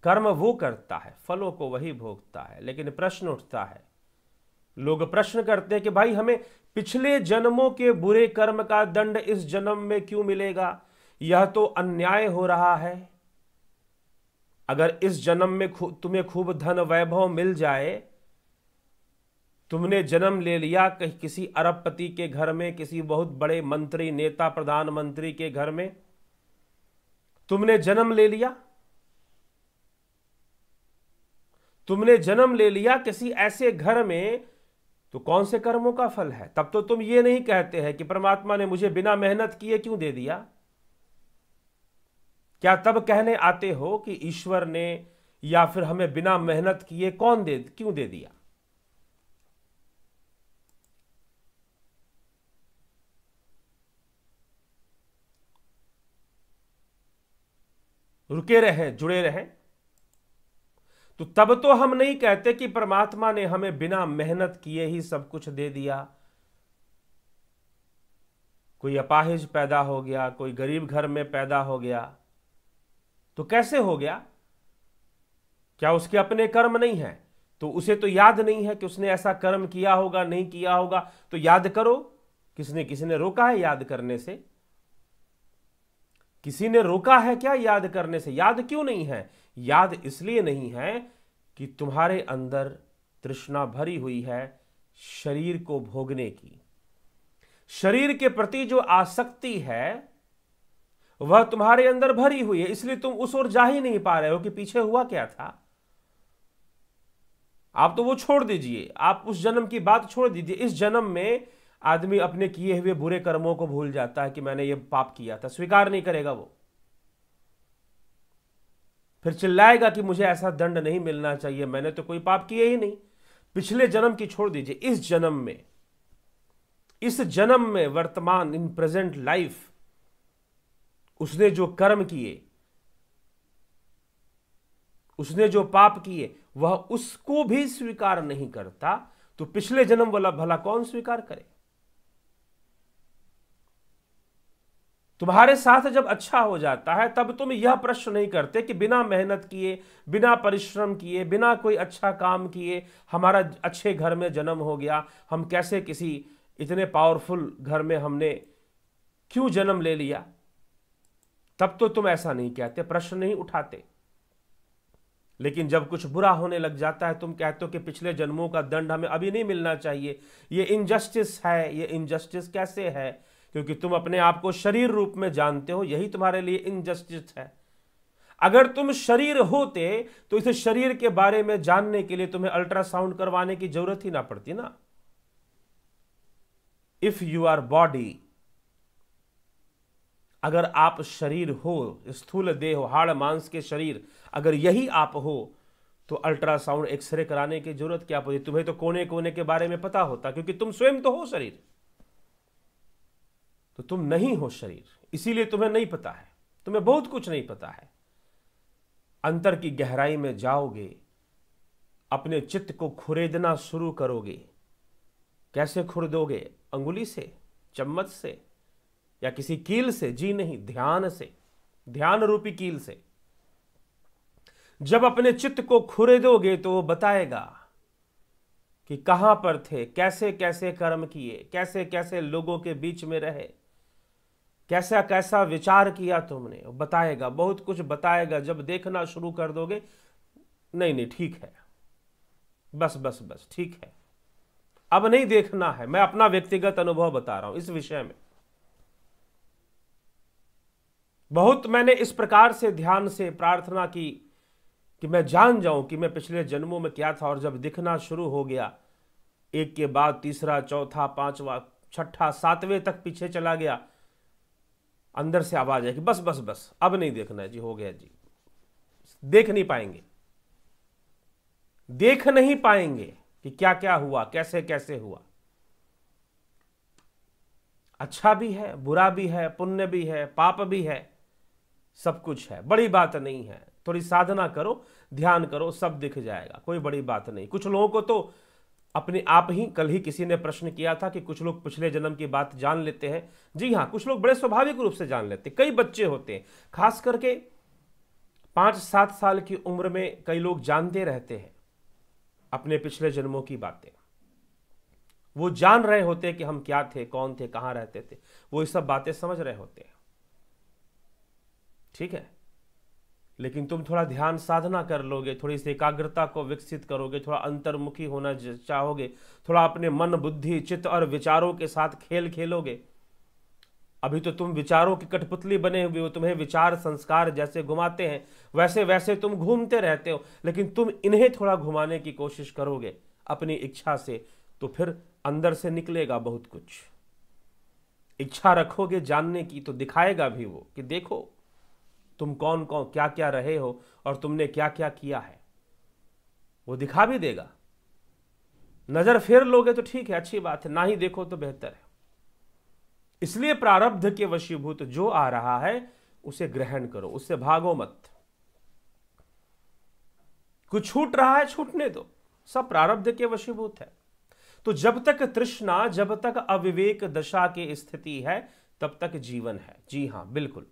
कर्म वो करता है, फलों को वही भोगता है। लेकिन प्रश्न उठता है, लोग प्रश्न करते हैं कि भाई हमें पिछले जन्मों के बुरे कर्म का दंड इस जन्म में क्यों मिलेगा? यह तो अन्याय हो रहा है। अगर इस जन्म में तुम्हें खूब धन वैभव मिल जाए, तुमने जन्म ले लिया कहीं किसी अरबपति के घर में, किसी बहुत बड़े मंत्री नेता प्रधानमंत्री के घर में तुमने जन्म ले लिया, तुमने जन्म ले लिया किसी ऐसे घर में तो कौन से कर्मों का फल है? तब तो तुम ये नहीं कहते हैं कि परमात्मा ने मुझे बिना मेहनत किए क्यों दे दिया। क्या तब कहने आते हो कि ईश्वर ने या फिर हमें बिना मेहनत किए क्यों दे दिया? रुके रहें, जुड़े रहें। तो तब तो हम नहीं कहते कि परमात्मा ने हमें बिना मेहनत किए ही सब कुछ दे दिया। कोई अपाहिज पैदा हो गया, कोई गरीब घर में पैदा हो गया, तो कैसे हो गया? क्या उसके अपने कर्म नहीं है? तो उसे तो याद नहीं है कि उसने ऐसा कर्म किया होगा, नहीं किया होगा, तो याद करो। किसी ने रोका है याद करने से? किसी ने रोका है क्या याद करने से? याद क्यों नहीं है? याद इसलिए नहीं है कि तुम्हारे अंदर तृष्णा भरी हुई है शरीर को भोगने की। शरीर के प्रति जो आसक्ति है वह तुम्हारे अंदर भरी हुई है, इसलिए तुम उस ओर जा ही नहीं पा रहे हो कि पीछे हुआ क्या था। आप तो वो छोड़ दीजिए, आप उस जन्म की बात छोड़ दीजिए। इस जन्म में आदमी अपने किए हुए बुरे कर्मों को भूल जाता है कि मैंने ये पाप किया था, स्वीकार नहीं करेगा वो। फिर चिल्लाएगा कि मुझे ऐसा दंड नहीं मिलना चाहिए, मैंने तो कोई पाप किए ही नहीं। पिछले जन्म की छोड़ दीजिए, इस जन्म में वर्तमान इन प्रेजेंट लाइफ उसने जो कर्म किए, उसने जो पाप किए, वह उसको भी स्वीकार नहीं करता, तो पिछले जन्म वाला भला कौन स्वीकार करे? तुम्हारे साथ जब अच्छा हो जाता है तब तुम यह प्रश्न नहीं करते कि बिना मेहनत किए, बिना परिश्रम किए, बिना कोई अच्छा काम किए हमारा अच्छे घर में जन्म हो गया, हम कैसे किसी इतने पावरफुल घर में हमने क्यों जन्म ले लिया। तब तो तुम ऐसा नहीं कहते, प्रश्न नहीं उठाते। लेकिन जब कुछ बुरा होने लग जाता है तुम कहते हो कि पिछले जन्मों का दंड हमें अभी नहीं मिलना चाहिए, ये इनजस्टिस है। ये इनजस्टिस कैसे है? क्योंकि तुम अपने आप को शरीर रूप में जानते हो, यही तुम्हारे लिए इनजस्टिस है। अगर तुम शरीर होते तो इस शरीर के बारे में जानने के लिए तुम्हें अल्ट्रासाउंड करवाने की जरूरत ही ना पड़ती ना। इफ यू आर बॉडी, अगर आप शरीर हो, स्थूल देह हो, हाड़ मांस के शरीर, अगर यही आप हो तो अल्ट्रासाउंड एक्सरे कराने की जरूरत क्या पड़ती? तुम्हें तो कोने कोने के बारे में पता होता, क्योंकि तुम स्वयं तो हो शरीर। तो तुम नहीं हो शरीर, इसीलिए तुम्हें नहीं पता है, तुम्हें बहुत कुछ नहीं पता है। अंतर की गहराई में जाओगे, अपने चित्त को खुरेदना शुरू करोगे। कैसे खुरदोगे? अंगुली से, चम्मच से, या किसी कील से? जी नहीं, ध्यान से, ध्यान रूपी कील से। जब अपने चित्त को खुरेदोगे तो वो बताएगा कि कहां पर थे, कैसे कैसे कर्म किए, कैसे कैसे लोगों के बीच में रहे, कैसा कैसा विचार किया तुमने, बताएगा, बहुत कुछ बताएगा। जब देखना शुरू कर दोगे, नहीं नहीं ठीक है, बस बस बस ठीक है, अब नहीं देखना है। मैं अपना व्यक्तिगत अनुभव बता रहा हूं इस विषय में। बहुत मैंने इस प्रकार से ध्यान से प्रार्थना की कि मैं जान जाऊं कि मैं पिछले जन्मों में क्या था, और जब दिखना शुरू हो गया, एक के बाद तीसरा, चौथा, पांचवा, छठा, सातवें तक पीछे चला गया, अंदर से आवाज है कि बस बस बस अब नहीं देखना है जी, हो गया जी। देख नहीं पाएंगे, देख नहीं पाएंगे कि क्या क्या हुआ, कैसे कैसे हुआ। अच्छा भी है, बुरा भी है, पुण्य भी है, पाप भी है, सब कुछ है। बड़ी बात नहीं है, थोड़ी साधना करो, ध्यान करो, सब दिख जाएगा, कोई बड़ी बात नहीं। कुछ लोगों को तो अपने आप ही, कल ही किसी ने प्रश्न किया था कि कुछ लोग पिछले जन्म की बात जान लेते हैं। जी हाँ, कुछ लोग बड़े स्वाभाविक रूप से जान लेते हैं। कई बच्चे होते हैं, खास करके 5-7 साल की उम्र में कई लोग जानते रहते हैं अपने पिछले जन्मों की बातें। वो जान रहे होते हैं कि हम क्या थे, कौन थे, कहां रहते थे, वो ये सब बातें समझ रहे होते हैं। ठीक है, लेकिन तुम थोड़ा ध्यान साधना कर लोगे, थोड़ी सी एकाग्रता को विकसित करोगे, थोड़ा अंतर्मुखी होना चाहोगे, थोड़ा अपने मन, बुद्धि, चित्त और विचारों के साथ खेल खेलोगे। अभी तो तुम विचारों की कठपुतली बने हुए हो, तुम्हें विचार संस्कार जैसे घुमाते हैं वैसे वैसे तुम घूमते रहते हो, लेकिन तुम इन्हें थोड़ा घुमाने की कोशिश करोगे अपनी इच्छा से, तो फिर अंदर से निकलेगा बहुत कुछ। इच्छा रखोगे जानने की तो दिखाएगा भी वो कि देखो तुम कौन कौन क्या क्या रहे हो और तुमने क्या क्या किया है, वो दिखा भी देगा। नजर फेर लोगे तो ठीक है, अच्छी बात है, ना ही देखो तो बेहतर है। इसलिए प्रारब्ध के वशीभूत जो आ रहा है उसे ग्रहण करो, उससे भागो मत। कुछ छूट रहा है छूटने दो, सब प्रारब्ध के वशीभूत है। तो जब तक तृष्णा, जब तक अविवेक दशा की स्थिति है तब तक जीवन है। जी हां, बिल्कुल।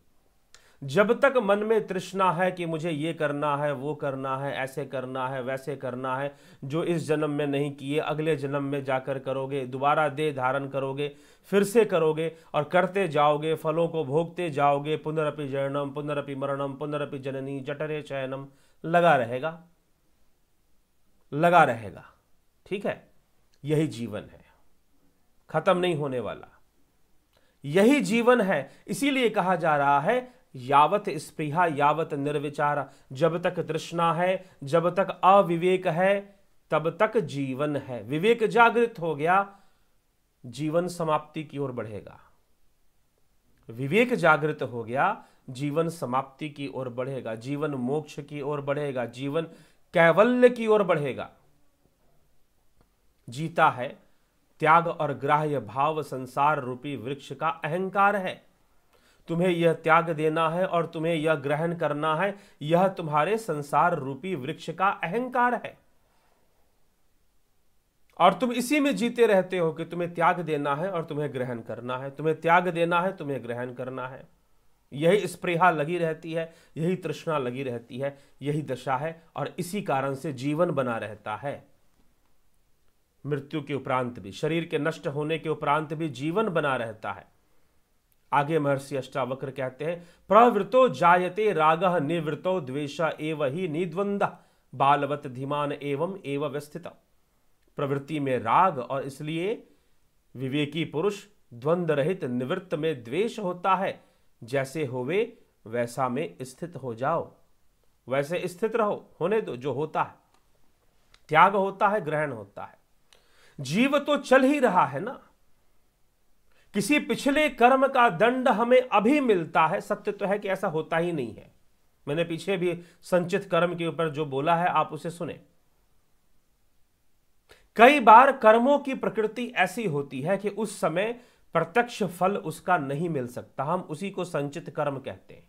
जब तक मन में तृष्णा है कि मुझे ये करना है, वो करना है, ऐसे करना है, वैसे करना है, जो इस जन्म में नहीं किए अगले जन्म में जाकर करोगे, दोबारा देह धारण करोगे, फिर से करोगे और करते जाओगे, फलों को भोगते जाओगे, पुनरपि जननम पुनरपि मरणम पुनरपि जननी जठरे शयनम, लगा रहेगा, लगा रहेगा। ठीक है, यही जीवन है, खत्म नहीं होने वाला, यही जीवन है। इसीलिए कहा जा रहा है यावत स्पृहा यावत निर्विचारा, जब तक तृष्णा है, जब तक अविवेक है, तब तक जीवन है। विवेक जागृत हो गया, जीवन समाप्ति की ओर बढ़ेगा। विवेक जागृत हो गया, जीवन समाप्ति की ओर बढ़ेगा, जीवन मोक्ष की ओर बढ़ेगा, जीवन कैवल्य की ओर बढ़ेगा। जीता है त्याग और ग्राह्य भाव संसार रूपी वृक्ष का अहंकार है। तुम्हें यह त्याग देना है और तुम्हें यह ग्रहण करना है, यह तुम्हारे संसार रूपी वृक्ष का अहंकार है। और तुम इसी में जीते रहते हो कि तुम्हें त्याग देना है और तुम्हें ग्रहण करना है, तुम्हें त्याग देना है, तुम्हें ग्रहण करना है। यही स्पृहा लगी रहती है, यही तृष्णा लगी रहती है, यही दशा है। और इसी कारण से जीवन बना रहता है। मृत्यु के उपरांत भी, शरीर के नष्ट होने के उपरांत भी जीवन बना रहता है। आगे महर्षि अष्टावक्र कहते हैं, प्रवृत्तो जायते रागः निवृत्तो द्वेषः एव ही निद्वंद्वः बालवत धीमान एवं एव व्यस्थित। प्रवृत्ति में राग और इसलिए विवेकी पुरुष द्वंद्व रहित निवृत्त में द्वेष होता है। जैसे होवे वैसा में स्थित हो जाओ, वैसे स्थित रहो, होने दो जो होता है। त्याग होता है, ग्रहण होता है। जीव तो चल ही रहा है ना, किसी पिछले कर्म का दंड हमें अभी मिलता है। सत्य तो है कि ऐसा होता ही नहीं है। मैंने पीछे भी संचित कर्म के ऊपर जो बोला है आप उसे सुने। कई बार कर्मों की प्रकृति ऐसी होती है कि उस समय प्रत्यक्ष फल उसका नहीं मिल सकता, हम उसी को संचित कर्म कहते हैं।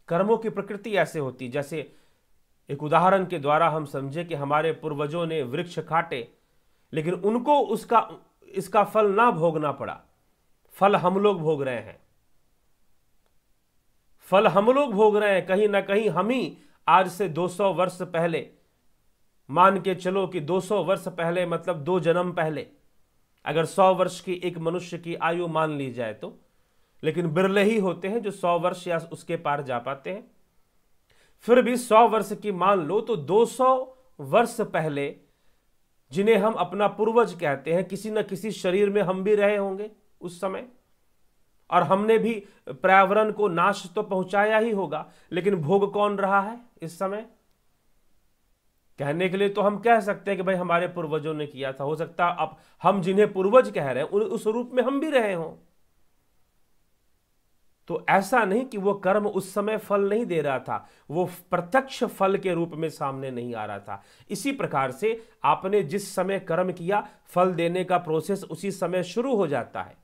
कर्मों की प्रकृति ऐसे होती, जैसे एक उदाहरण के द्वारा हम समझे कि हमारे पूर्वजों ने वृक्ष काटे लेकिन उनको इसका फल ना भोगना पड़ा, फल हम लोग भोग रहे हैं, फल हम लोग भोग रहे हैं। कहीं ना कहीं हम ही आज से 200 वर्ष पहले, मान के चलो कि 200 वर्ष पहले मतलब 2 जन्म पहले, अगर 100 वर्ष की एक मनुष्य की आयु मान ली जाए तो, लेकिन बिरले ही होते हैं जो 100 वर्ष या उसके पार जा पाते हैं। फिर भी 100 वर्ष की मान लो तो 200 वर्ष पहले जिन्हें हम अपना पूर्वज कहते हैं, किसी न किसी शरीर में हम भी रहे होंगे उस समय, और हमने भी पर्यावरण को नाश तो पहुंचाया ही होगा, लेकिन भोग कौन रहा है इस समय? कहने के लिए तो हम कह सकते हैं कि भाई हमारे पूर्वजों ने किया था। हो सकता है अब हम जिन्हें पूर्वज कह रहे हैं उस रूप में हम भी रहे हों। तो ऐसा नहीं कि वो कर्म उस समय फल नहीं दे रहा था, वो प्रत्यक्ष फल के रूप में सामने नहीं आ रहा था। इसी प्रकार से आपने जिस समय कर्म किया, फल देने का प्रोसेस उसी समय शुरू हो जाता है,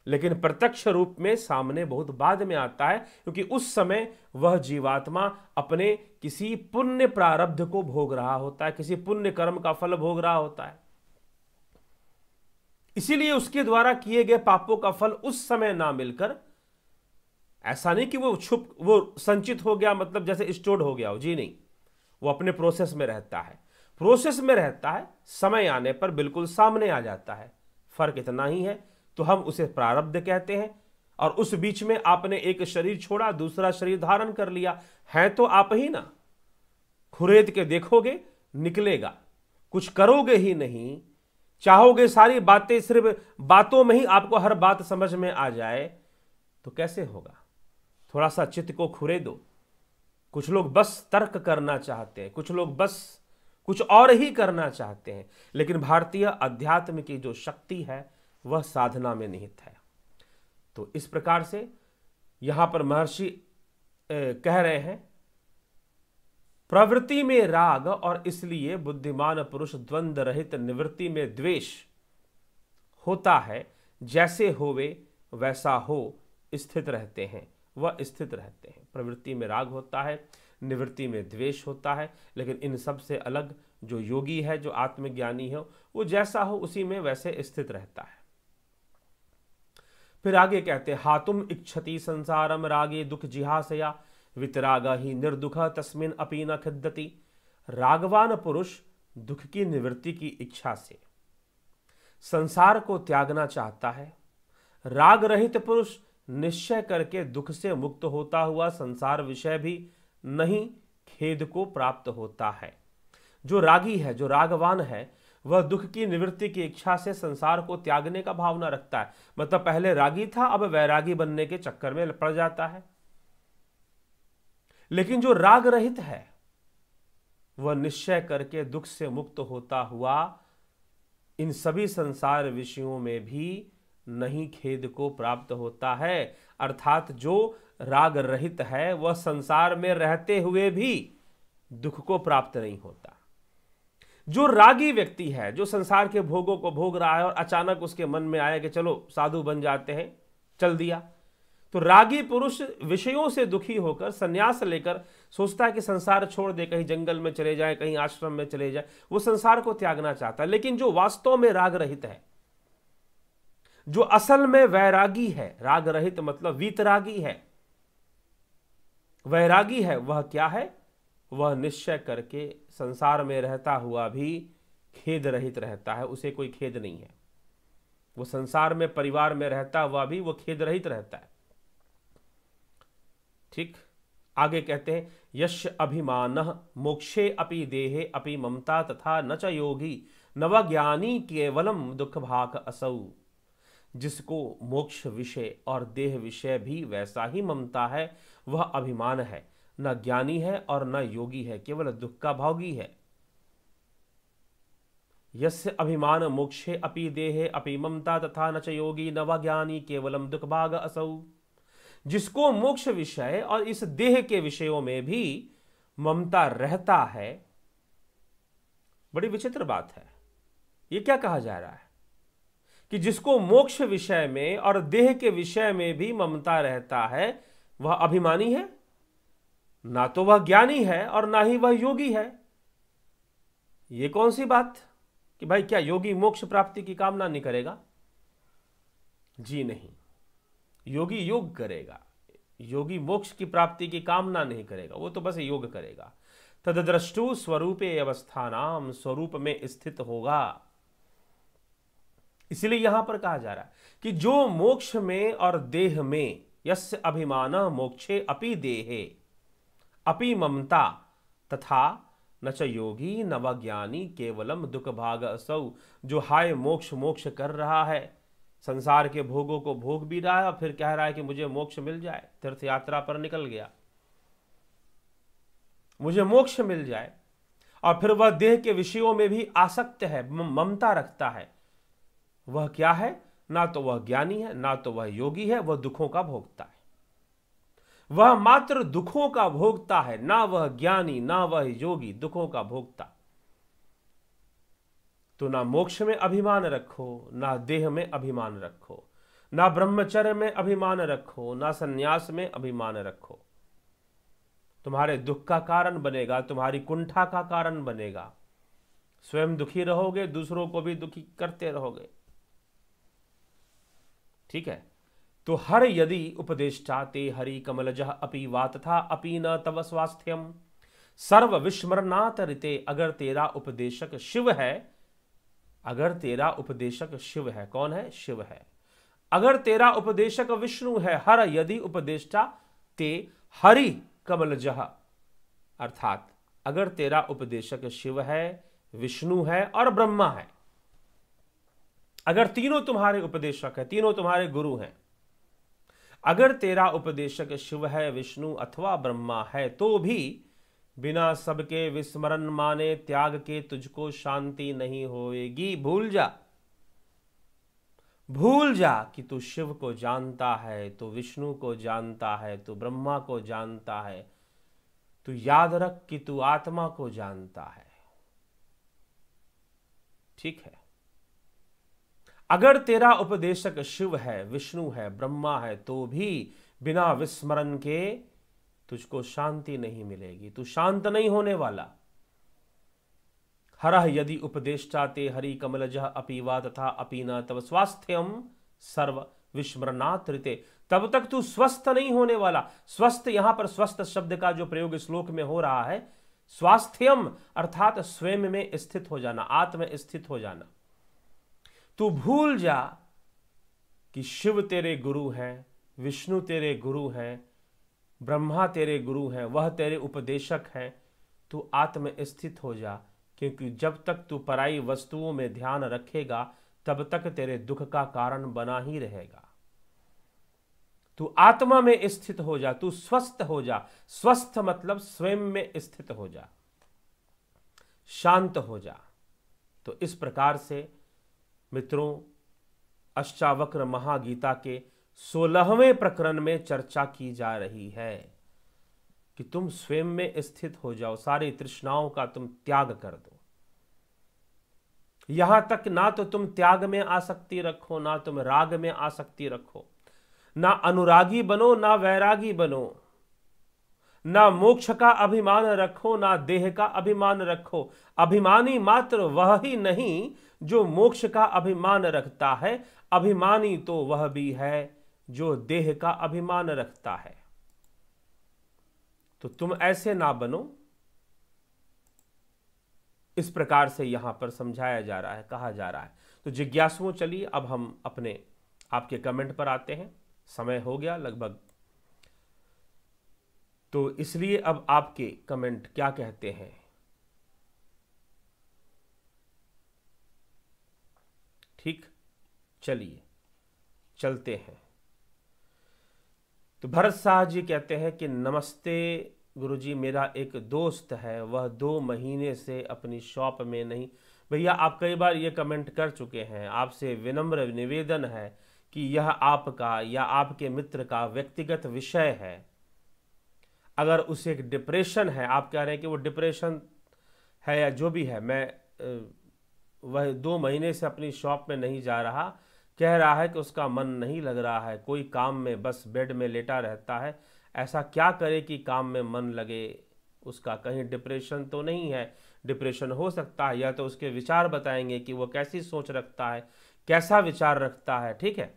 लेकिन प्रत्यक्ष रूप में सामने बहुत बाद में आता है, क्योंकि उस समय वह जीवात्मा अपने किसी पुण्य प्रारब्ध को भोग रहा होता है, किसी पुण्य कर्म का फल भोग रहा होता है। इसीलिए उसके द्वारा किए गए पापों का फल उस समय ना मिलकर, ऐसा नहीं कि वो संचित हो गया मतलब जैसे स्टोर्ड हो गया हो, जी नहीं, वो अपने प्रोसेस में रहता है, प्रोसेस में रहता है, समय आने पर बिल्कुल सामने आ जाता है। फर्क इतना ही है, तो हम उसे प्रारब्ध कहते हैं। और उस बीच में आपने एक शरीर छोड़ा, दूसरा शरीर धारण कर लिया, है तो आप ही ना। खुरेद के देखोगे निकलेगा, कुछ करोगे ही नहीं। चाहोगे सारी बातें सिर्फ बातों में ही आपको हर बात समझ में आ जाए तो कैसे होगा? थोड़ा सा चित्त को खुरे दो। कुछ लोग बस तर्क करना चाहते हैं, कुछ लोग बस कुछ और ही करना चाहते हैं। लेकिन भारतीय अध्यात्म की जो शक्ति है वह साधना में निहित है। तो इस प्रकार से यहां पर महर्षि कह रहे हैं, प्रवृत्ति में राग और इसलिए बुद्धिमान पुरुष द्वंद्व रहित निवृत्ति में द्वेष होता है, जैसे होवे वैसा हो स्थित रहते हैं, वह स्थित रहते हैं। प्रवृत्ति में राग होता है, निवृत्ति में द्वेष होता है, लेकिन इन सब से अलग जो योगी है, जो आत्मज्ञानी है, वो जैसा हो उसी में वैसे स्थित रहता है। फिर आगे कहते हैं, हातुम इच्छति संसारम रागे दुख जिहासया वितराग ही निर्दुख तस्मिन अपि न खिद्दति। रागवान पुरुष दुख की निवृत्ति की इच्छा से संसार को त्यागना चाहता है। राग रहित पुरुष निश्चय करके दुख से मुक्त होता हुआ संसार विषय भी नहीं खेद को प्राप्त होता है। जो रागी है, जो रागवान है, वह दुख की निवृत्ति की इच्छा से संसार को त्यागने का भावना रखता है। मतलब पहले रागी था, अब वैरागी बनने के चक्कर में पड़ जाता है। लेकिन जो राग रहित है वह निश्चय करके दुख से मुक्त होता हुआ इन सभी संसार विषयों में भी नहीं खेद को प्राप्त होता है। अर्थात जो राग रहित है वह संसार में रहते हुए भी दुख को प्राप्त नहीं होता। जो रागी व्यक्ति है, जो संसार के भोगों को भोग रहा है और अचानक उसके मन में आया कि चलो साधु बन जाते हैं, चल दिया, तो रागी पुरुष विषयों से दुखी होकर संन्यास लेकर सोचता है कि संसार छोड़ दे, कहीं जंगल में चले जाए, कहीं आश्रम में चले जाए, वो संसार को त्यागना चाहता है। लेकिन जो वास्तव में राग रहित है, जो असल में वैरागी है, राग रहित मतलब वीतरागी है, वैरागी है, वह क्या है? वह निश्चय करके संसार में रहता हुआ भी खेद रहित रहता है, उसे कोई खेद नहीं है। वो संसार में परिवार में रहता हुआ भी वो खेद रहित रहता है। ठीक, आगे कहते हैं, यश अभिमानः मोक्षे अपि देहे अपि ममता तथा न च योगी नवज्ञानी केवलम दुख भाग असौ। जिसको मोक्ष विषय और देह विषय भी वैसा ही ममता है, वह अभिमान है, न ज्ञानी है और न योगी है, केवल दुख का भोगी है। यस्य अभिमान मोक्षे अपि देहे अपि ममता तथा न च योगी नवज्ञानी केवलम दुख भाग असौ। जिसको मोक्ष विषय और इस देह के विषयों में भी ममता रहता है। बड़ी विचित्र बात है, ये क्या कहा जा रहा है कि जिसको मोक्ष विषय में और देह के विषय में भी ममता रहता है वह अभिमानी है, ना तो वह ज्ञानी है और ना ही वह योगी है। ये कौन सी बात कि भाई क्या योगी मोक्ष प्राप्ति की कामना नहीं करेगा? जी नहीं, योगी योग करेगा, योगी मोक्ष की प्राप्ति की कामना नहीं करेगा, वो तो बस योग करेगा। तद्द्रष्टु स्वरूपे अवस्थानाम, स्वरूप में स्थित होगा। इसलिए यहां पर कहा जा रहा है कि जो मोक्ष में और देह में, यस्य अभिमान मोक्षे अपि देहे अपि ममता तथा न च योगी नवज्ञानी केवलम दुख भाग असौ। जो हाय मोक्ष मोक्ष कर रहा है, संसार के भोगों को भोग भी रहा है और फिर कह रहा है कि मुझे मोक्ष मिल जाए, तीर्थ यात्रा पर निकल गया, मुझे मोक्ष मिल जाए, और फिर वह देह के विषयों में भी आसक्त है, ममता रखता है, वह क्या है? ना तो वह ज्ञानी है, ना तो वह योगी है, वह दुखों का भोगता है। वह मात्र दुखों का भोगता है, ना वह ज्ञानी ना वह योगी, दुखों का भोगता। तो ना मोक्ष में अभिमान रखो, ना देह में अभिमान रखो, ना ब्रह्मचर्य में अभिमान रखो, ना संन्यास में अभिमान रखो। तुम्हारे दुख का कारण बनेगा, तुम्हारी कुंठा का कारण बनेगा। स्वयं दुखी रहोगे, दूसरों को भी दुखी करते रहोगे। ठीक है, तो हर यदि उपदेष्टा ते हरि कमलजः अपि वा तथा अपि न तव स्वास्थ्यम सर्व विस्मरणात् ऋते। अगर तेरा उपदेशक शिव है, अगर तेरा उपदेशक शिव है, कौन है? शिव है। अगर तेरा उपदेशक विष्णु है, हर यदि उपदेष्टा ते हरि कमलजः, अर्थात अगर तेरा उपदेशक शिव है, विष्णु है और ब्रह्मा है, अगर तीनों तुम्हारे उपदेशक है, तीनों तुम्हारे गुरु हैं, अगर तेरा उपदेशक शिव है, विष्णु अथवा ब्रह्मा है, तो भी बिना सबके विस्मरण माने त्याग के तुझको शांति नहीं होएगी। भूल जा कि तू शिव को जानता है, तू विष्णु को जानता है, तू ब्रह्मा को जानता है। तू याद रख कि तू आत्मा को जानता है। ठीक है, अगर तेरा उपदेशक शिव है, विष्णु है, ब्रह्मा है, तो भी बिना विस्मरण के तुझको शांति नहीं मिलेगी। तू शांत नहीं होने वाला। हरः यदि उपदेष्टा ते हरि कमलजः अपि वा तथा अपि न तव स्वास्थ्यम सर्व विस्मरणात् ऋते। तब तक तू स्वस्थ नहीं होने वाला। स्वस्थ, यहां पर स्वस्थ शब्द का जो प्रयोग श्लोक में हो रहा है, स्वास्थ्यम अर्थात स्वयं में स्थित हो जाना, आत्म स्थित हो जाना। तू भूल जा कि शिव तेरे गुरु हैं, विष्णु तेरे गुरु हैं, ब्रह्मा तेरे गुरु हैं, वह तेरे उपदेशक हैं। तू आत्म स्थित हो जा, क्योंकि जब तक तू पराई वस्तुओं में ध्यान रखेगा तब तक तेरे दुख का कारण बना ही रहेगा। तू आत्मा में स्थित हो जा, तू स्वस्थ हो जा। स्वस्थ मतलब स्वयं में स्थित हो जा, शांत हो जा। तो इस प्रकार से मित्रों, अष्टावक्र महागीता के 16वें प्रकरण में चर्चा की जा रही है कि तुम स्वयं में स्थित हो जाओ, सारी तृष्णाओं का तुम त्याग कर दो। यहां तक ना तो तुम त्याग में आसक्ति रखो, ना तुम राग में आसक्ति रखो, ना अनुरागी बनो, ना वैरागी बनो, ना मोक्ष का अभिमान रखो, ना देह का अभिमान रखो। अभिमानी मात्र वह ही नहीं जो मोक्ष का अभिमान रखता है, अभिमानी तो वह भी है जो देह का अभिमान रखता है। तो तुम ऐसे ना बनो। इस प्रकार से यहां पर समझाया जा रहा है, कहा जा रहा है। तो जिज्ञासुओं, चलिए अब हम अपने आपके कमेंट पर आते हैं। समय हो गया लगभग, तो इसलिए अब आपके कमेंट क्या कहते हैं। ठीक, चलिए चलते हैं। तो भरत शाह जी कहते हैं कि नमस्ते गुरुजी, मेरा एक दोस्त है, वह 2 महीने से अपनी शॉप में नहीं। भैया, आप कई बार ये कमेंट कर चुके हैं। आपसे विनम्र निवेदन है कि यह आपका या आपके मित्र का व्यक्तिगत विषय है। अगर उसे एक डिप्रेशन है, आप कह रहे हैं कि वो डिप्रेशन है या जो भी है, वह 2 महीने से अपनी शॉप में नहीं जा रहा, कह रहा है कि उसका मन नहीं लग रहा है, कोई काम में, बस बेड में लेटा रहता है। ऐसा क्या करे कि काम में मन लगे उसका? कहीं डिप्रेशन तो नहीं है? डिप्रेशन हो सकता है, या तो उसके विचार बताएंगे कि वो कैसी सोच रखता है, कैसा विचार रखता है। ठीक है,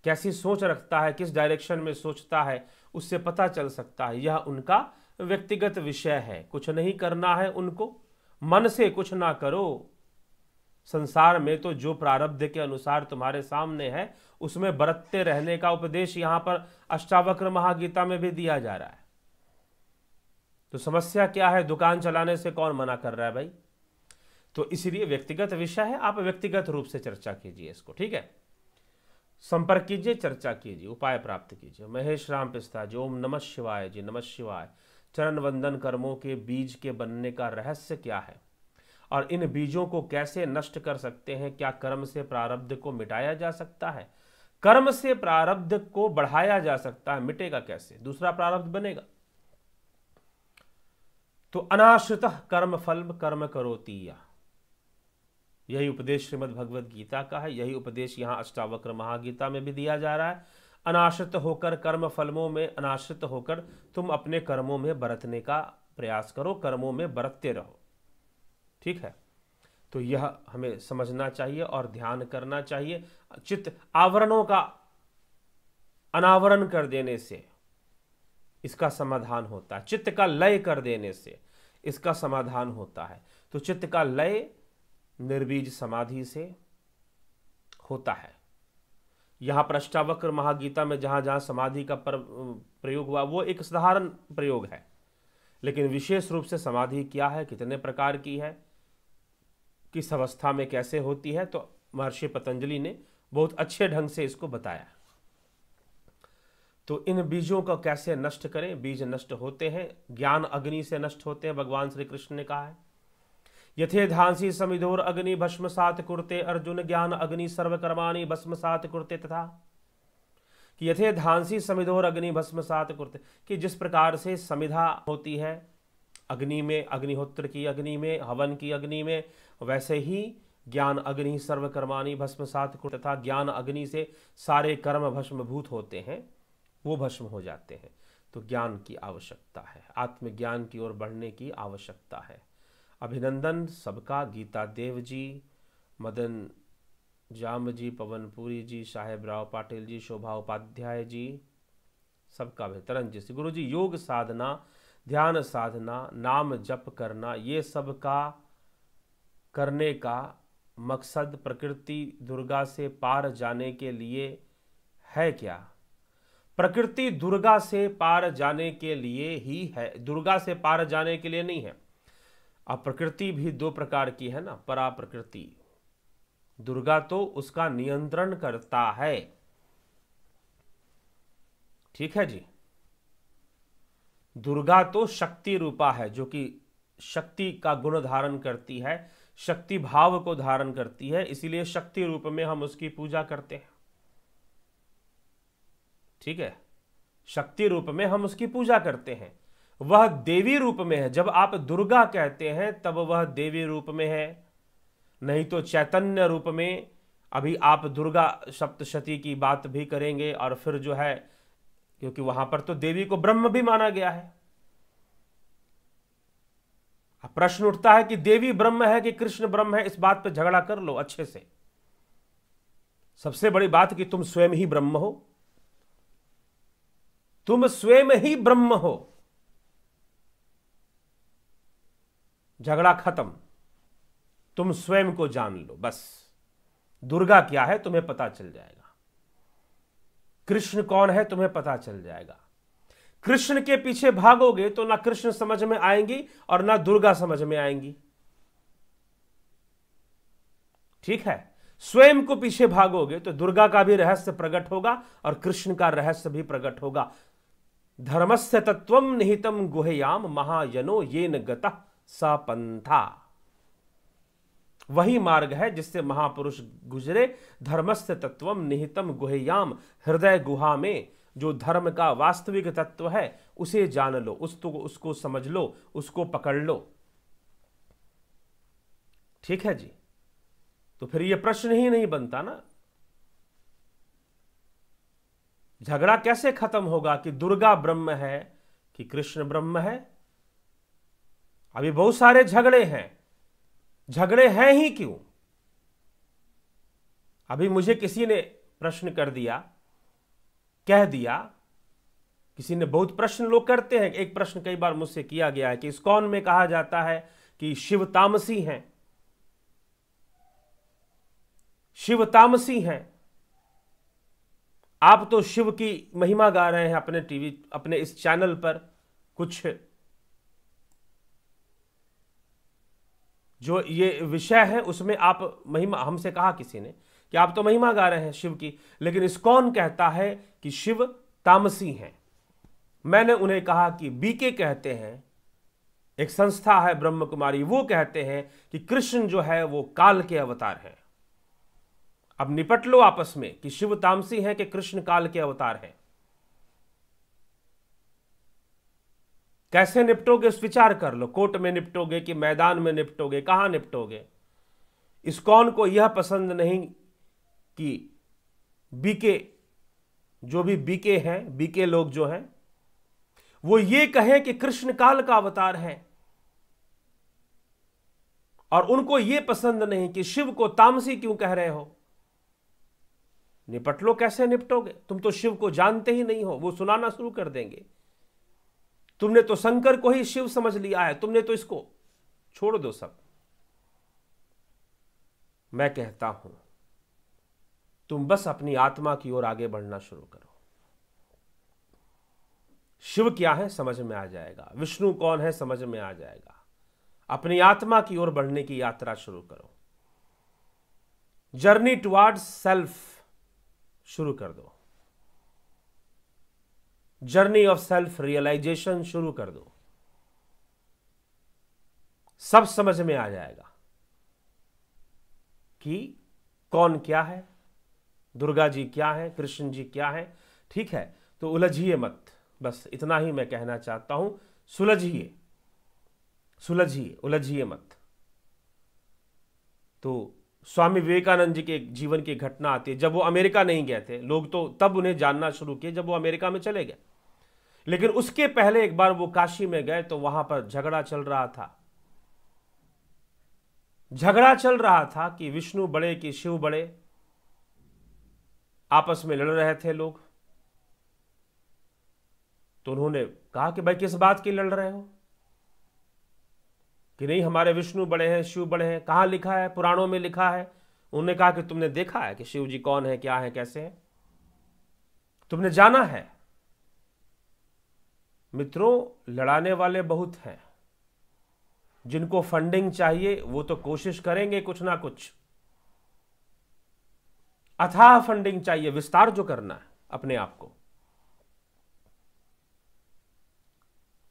कैसी सोच रखता है, किस डायरेक्शन में सोचता है, उससे पता चल सकता है। यह उनका व्यक्तिगत विषय है, कुछ नहीं करना है उनको। मन से कुछ ना करो। संसार में तो जो प्रारब्ध के अनुसार तुम्हारे सामने है उसमें बरतते रहने का उपदेश यहां पर अष्टावक्र महागीता में भी दिया जा रहा है। तो समस्या क्या है? दुकान चलाने से कौन मना कर रहा है भाई? तो इसलिए व्यक्तिगत विषय है, आप व्यक्तिगत रूप से चर्चा कीजिए इसको। ठीक है, संपर्क कीजिए, चर्चा कीजिए, उपाय प्राप्त कीजिए। महेश राम पिस्ता जी, ओम नमः शिवाय जी, नमः शिवाय। चरण वंदन कर्मों के बीज के बनने का रहस्य क्या है और इन बीजों को कैसे नष्ट कर सकते हैं? क्या कर्म से प्रारब्ध को मिटाया जा सकता है? कर्म से प्रारब्ध को बढ़ाया जा सकता है, मिटेगा कैसे? दूसरा प्रारब्ध बनेगा। तो अनाश्रितः कर्म फल कर्म करोति, यही उपदेश श्रीमद् भगवद गीता का है। यही उपदेश यहाँ अष्टावक्र महागीता में भी दिया जा रहा है। अनाश्रित होकर कर्म फलों में अनाश्रित होकर तुम अपने कर्मों में बरतने का प्रयास करो, कर्मों में बरतते रहो। ठीक है, तो यह हमें समझना चाहिए और ध्यान करना चाहिए। चित्त आवरणों का अनावरण कर देने से इसका समाधान होता है, चित्त का लय कर देने से इसका समाधान होता है। तो चित्त का लय निर्बीज समाधि से होता है। यहां पर अष्टावक्र महागीता में जहां जहां समाधि का प्रयोग हुआ वो एक साधारण प्रयोग है, लेकिन विशेष रूप से समाधि क्या है, कितने प्रकार की है, किस अवस्था में कैसे होती है, तो महर्षि पतंजलि ने बहुत अच्छे ढंग से इसको बताया। तो इन बीजों को कैसे नष्ट करें? बीज नष्ट होते हैं, ज्ञान अग्नि से नष्ट होते हैं। भगवान श्री कृष्ण ने कहा है, यथे धांसी समिधोर अग्नि भस्मसात कुरते अर्जुन ज्ञान अग्नि सर्वकर्माणि भस्मसात कुरते, तथा कि यथे धांसी समिधोर अग्नि भस्मसात कुरते, कि जिस प्रकार से समिधा होती है अग्नि में, अग्निहोत्र की अग्नि में, हवन की अग्नि में, वैसे ही ज्ञान अग्नि सर्वकर्माणि भस्मसात कुरते, तथा ज्ञान अग्नि से सारे कर्म भस्मभूत होते हैं, वो भस्म हो जाते हैं। तो ज्ञान की आवश्यकता है, आत्मज्ञान की ओर बढ़ने की आवश्यकता है। अभिनंदन सबका, गीता देव जी, मदन जाम जी, पवनपुरी जी, साहेब राव पाटिल जी, शोभा उपाध्याय जी, सबका बेहतरन जी से। गुरु जी, योग साधना, ध्यान साधना, नाम जप करना, ये सब का करने का मकसद प्रकृति दुर्गा से पार जाने के लिए है क्या? प्रकृति दुर्गा से पार जाने के लिए ही है, दुर्गा से पार जाने के लिए नहीं है। अब प्रकृति भी दो प्रकार की है ना, परा प्रकृति। दुर्गा तो उसका नियंत्रण करता है, ठीक है जी। दुर्गा तो शक्ति रूपा है, जो कि शक्ति का गुण धारण करती है, शक्ति भाव को धारण करती है, इसीलिए शक्ति रूप में हम उसकी पूजा करते हैं, ठीक है। शक्ति रूप में हम उसकी पूजा करते हैं। वह देवी रूप में है। जब आप दुर्गा कहते हैं तब वह देवी रूप में है, नहीं तो चैतन्य रूप में। अभी आप दुर्गा सप्तशती की बात भी करेंगे, और फिर जो है, क्योंकि वहां पर तो देवी को ब्रह्म भी माना गया है। अब प्रश्न उठता है कि देवी ब्रह्म है कि कृष्ण ब्रह्म है, इस बात पर झगड़ा कर लो अच्छे से। सबसे बड़ी बात कि तुम स्वयं ही ब्रह्म हो, तुम स्वयं ही ब्रह्म हो, झगड़ा खत्म। तुम स्वयं को जान लो बस। दुर्गा क्या है तुम्हें पता चल जाएगा, कृष्ण कौन है तुम्हें पता चल जाएगा। कृष्ण के पीछे भागोगे तो ना कृष्ण समझ में आएंगी और ना दुर्गा समझ में आएंगी, ठीक है। स्वयं को पीछे भागोगे तो दुर्गा का भी रहस्य प्रकट होगा और कृष्ण का रहस्य भी प्रकट होगा। धर्मस्य तत्वम निहितम गुह्याम महायनो येन गतः स पंथा। वही मार्ग है जिससे महापुरुष गुजरे। धर्मस्य तत्वम निहितम गुह्याम, हृदय गुहा में जो धर्म का वास्तविक तत्व है उसे जान लो, उसको समझ लो, उसको पकड़ लो, ठीक है जी। तो फिर यह प्रश्न ही नहीं बनता ना, झगड़ा कैसे खत्म होगा कि दुर्गा ब्रह्म है कि कृष्ण ब्रह्म है। अभी बहुत सारे झगड़े हैं, झगड़े हैं ही क्यों? अभी मुझे किसी ने प्रश्न कर दिया, कह दिया, किसी ने, बहुत प्रश्न लोग करते हैं। एक प्रश्न कई बार मुझसे किया गया है कि इस्कॉन में कहा जाता है कि शिव तामसी हैं, शिव तामसी हैं। आप तो शिव की महिमा गा रहे हैं अपने टीवी, अपने इस चैनल पर। कुछ जो ये विषय है उसमें आप महिमा, हमसे कहा किसी ने कि आप तो महिमा गा रहे हैं शिव की, लेकिन इस्कॉन कहता है कि शिव तामसी हैं। मैंने उन्हें कहा कि बीके कहते हैं, एक संस्था है ब्रह्म कुमारी, वो कहते हैं कि कृष्ण जो है वो काल के अवतार हैं। अब निपट लो आपस में कि शिव तामसी हैं कि कृष्ण काल के अवतार हैं। कैसे निपटोगे उस विचार कर लो। कोर्ट में निपटोगे कि मैदान में निपटोगे, कहां निपटोगे? इस्कॉन को यह पसंद नहीं कि बीके, जो भी बीके हैं, बीके लोग जो हैं वो ये कहें कि कृष्ण काल का अवतार है, और उनको ये पसंद नहीं कि शिव को तामसी क्यों कह रहे हो। निपट लो, कैसे निपटोगे? तुम तो शिव को जानते ही नहीं हो, वो सुनाना शुरू कर देंगे। तुमने तो शंकर को ही शिव समझ लिया है, तुमने तो इसको छोड़ दो सब। मैं कहता हूं तुम बस अपनी आत्मा की ओर आगे बढ़ना शुरू करो। शिव क्या है समझ में आ जाएगा, विष्णु कौन है समझ में आ जाएगा। अपनी आत्मा की ओर बढ़ने की यात्रा शुरू करो। जर्नी टुवर्ड्स सेल्फ शुरू कर दो। जर्नी ऑफ सेल्फ रियलाइजेशन शुरू कर दो, सब समझ में आ जाएगा कि कौन क्या है, दुर्गा जी क्या है, कृष्ण जी क्या है। ठीक है, तो उलझिए मत, बस इतना ही मैं कहना चाहता हूं। सुलझिए, सुलझिए, उलझिए मत। तो स्वामी विवेकानंद जी के जीवन की घटना आती है। जब वो अमेरिका नहीं गए थे, लोग तो तब उन्हें जानना शुरू किए जब वो अमेरिका में चले गए, लेकिन उसके पहले एक बार वो काशी में गए तो वहां पर झगड़ा चल रहा था। झगड़ा चल रहा था कि विष्णु बड़े कि शिव बड़े, आपस में लड़ रहे थे लोग। तो उन्होंने कहा कि भाई किस बात की लड़ रहे हो, कि नहीं हमारे विष्णु बड़े हैं, शिव बड़े हैं, कहां लिखा है, पुराणों में लिखा है। उन्होंने कहा कि तुमने देखा है कि शिव जी कौन है, क्या है, कैसे है, तुमने जाना है। मित्रों, लड़ाने वाले बहुत हैं, जिनको फंडिंग चाहिए वो तो कोशिश करेंगे कुछ ना कुछ, अथाह फंडिंग चाहिए, विस्तार जो करना है अपने आप को,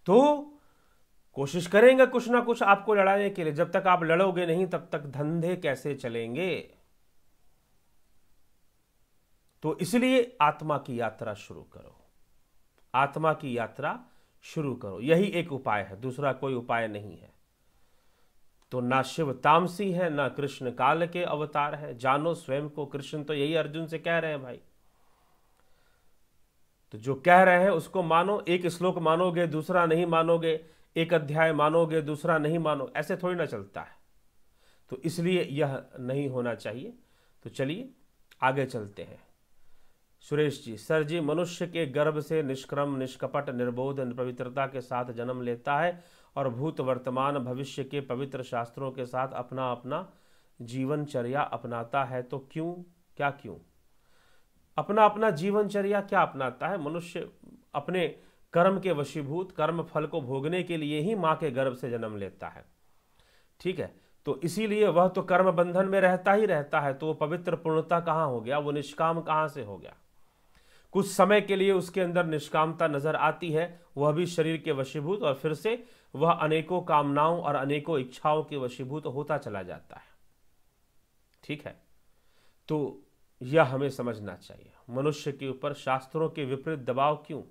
तो कोशिश करेंगे कुछ ना कुछ आपको लड़ाने के लिए। जब तक आप लड़ोगे नहीं तब तक धंधे कैसे चलेंगे। तो इसलिए आत्मा की यात्रा शुरू करो, आत्मा की यात्रा शुरू करो, यही एक उपाय है, दूसरा कोई उपाय नहीं है। तो ना शिव तामसी है, ना कृष्ण काल के अवतार है, जानो स्वयं को। कृष्ण तो यही अर्जुन से कह रहे हैं भाई, तो जो कह रहे हैं उसको मानो। एक श्लोक मानोगे दूसरा नहीं मानोगे, एक अध्याय मानोगे दूसरा नहीं मानो, ऐसे थोड़ी ना चलता है। तो इसलिए यह नहीं होना चाहिए। तो चलिए आगे चलते हैं। सुरेश जी, सर जी, मनुष्य के गर्भ से निष्क्रम, निष्कपट, निर्बोध, पवित्रता के साथ जन्म लेता है और भूत, वर्तमान, भविष्य के पवित्र शास्त्रों के साथ अपना अपना जीवनचर्या अपनाता है। तो क्यों, क्या क्यों अपना अपना जीवनचर्या क्या अपनाता है? मनुष्य अपने कर्म के वशीभूत, कर्म फल को भोगने के लिए ही मां के गर्भ से जन्म लेता है। ठीक है, तो इसीलिए वह तो कर्म बंधन में रहता ही रहता है। तो वो पवित्र पूर्णता कहाँ हो गया, वो निष्काम कहाँ से हो गया? कुछ समय के लिए उसके अंदर निष्कामता नजर आती है, वह भी शरीर के वशीभूत, और फिर से वह अनेकों कामनाओं और अनेकों इच्छाओं के वशीभूत होता चला जाता है। ठीक है, तो यह हमें समझना चाहिए। मनुष्य के ऊपर शास्त्रों के विपरीत दबाव क्यों?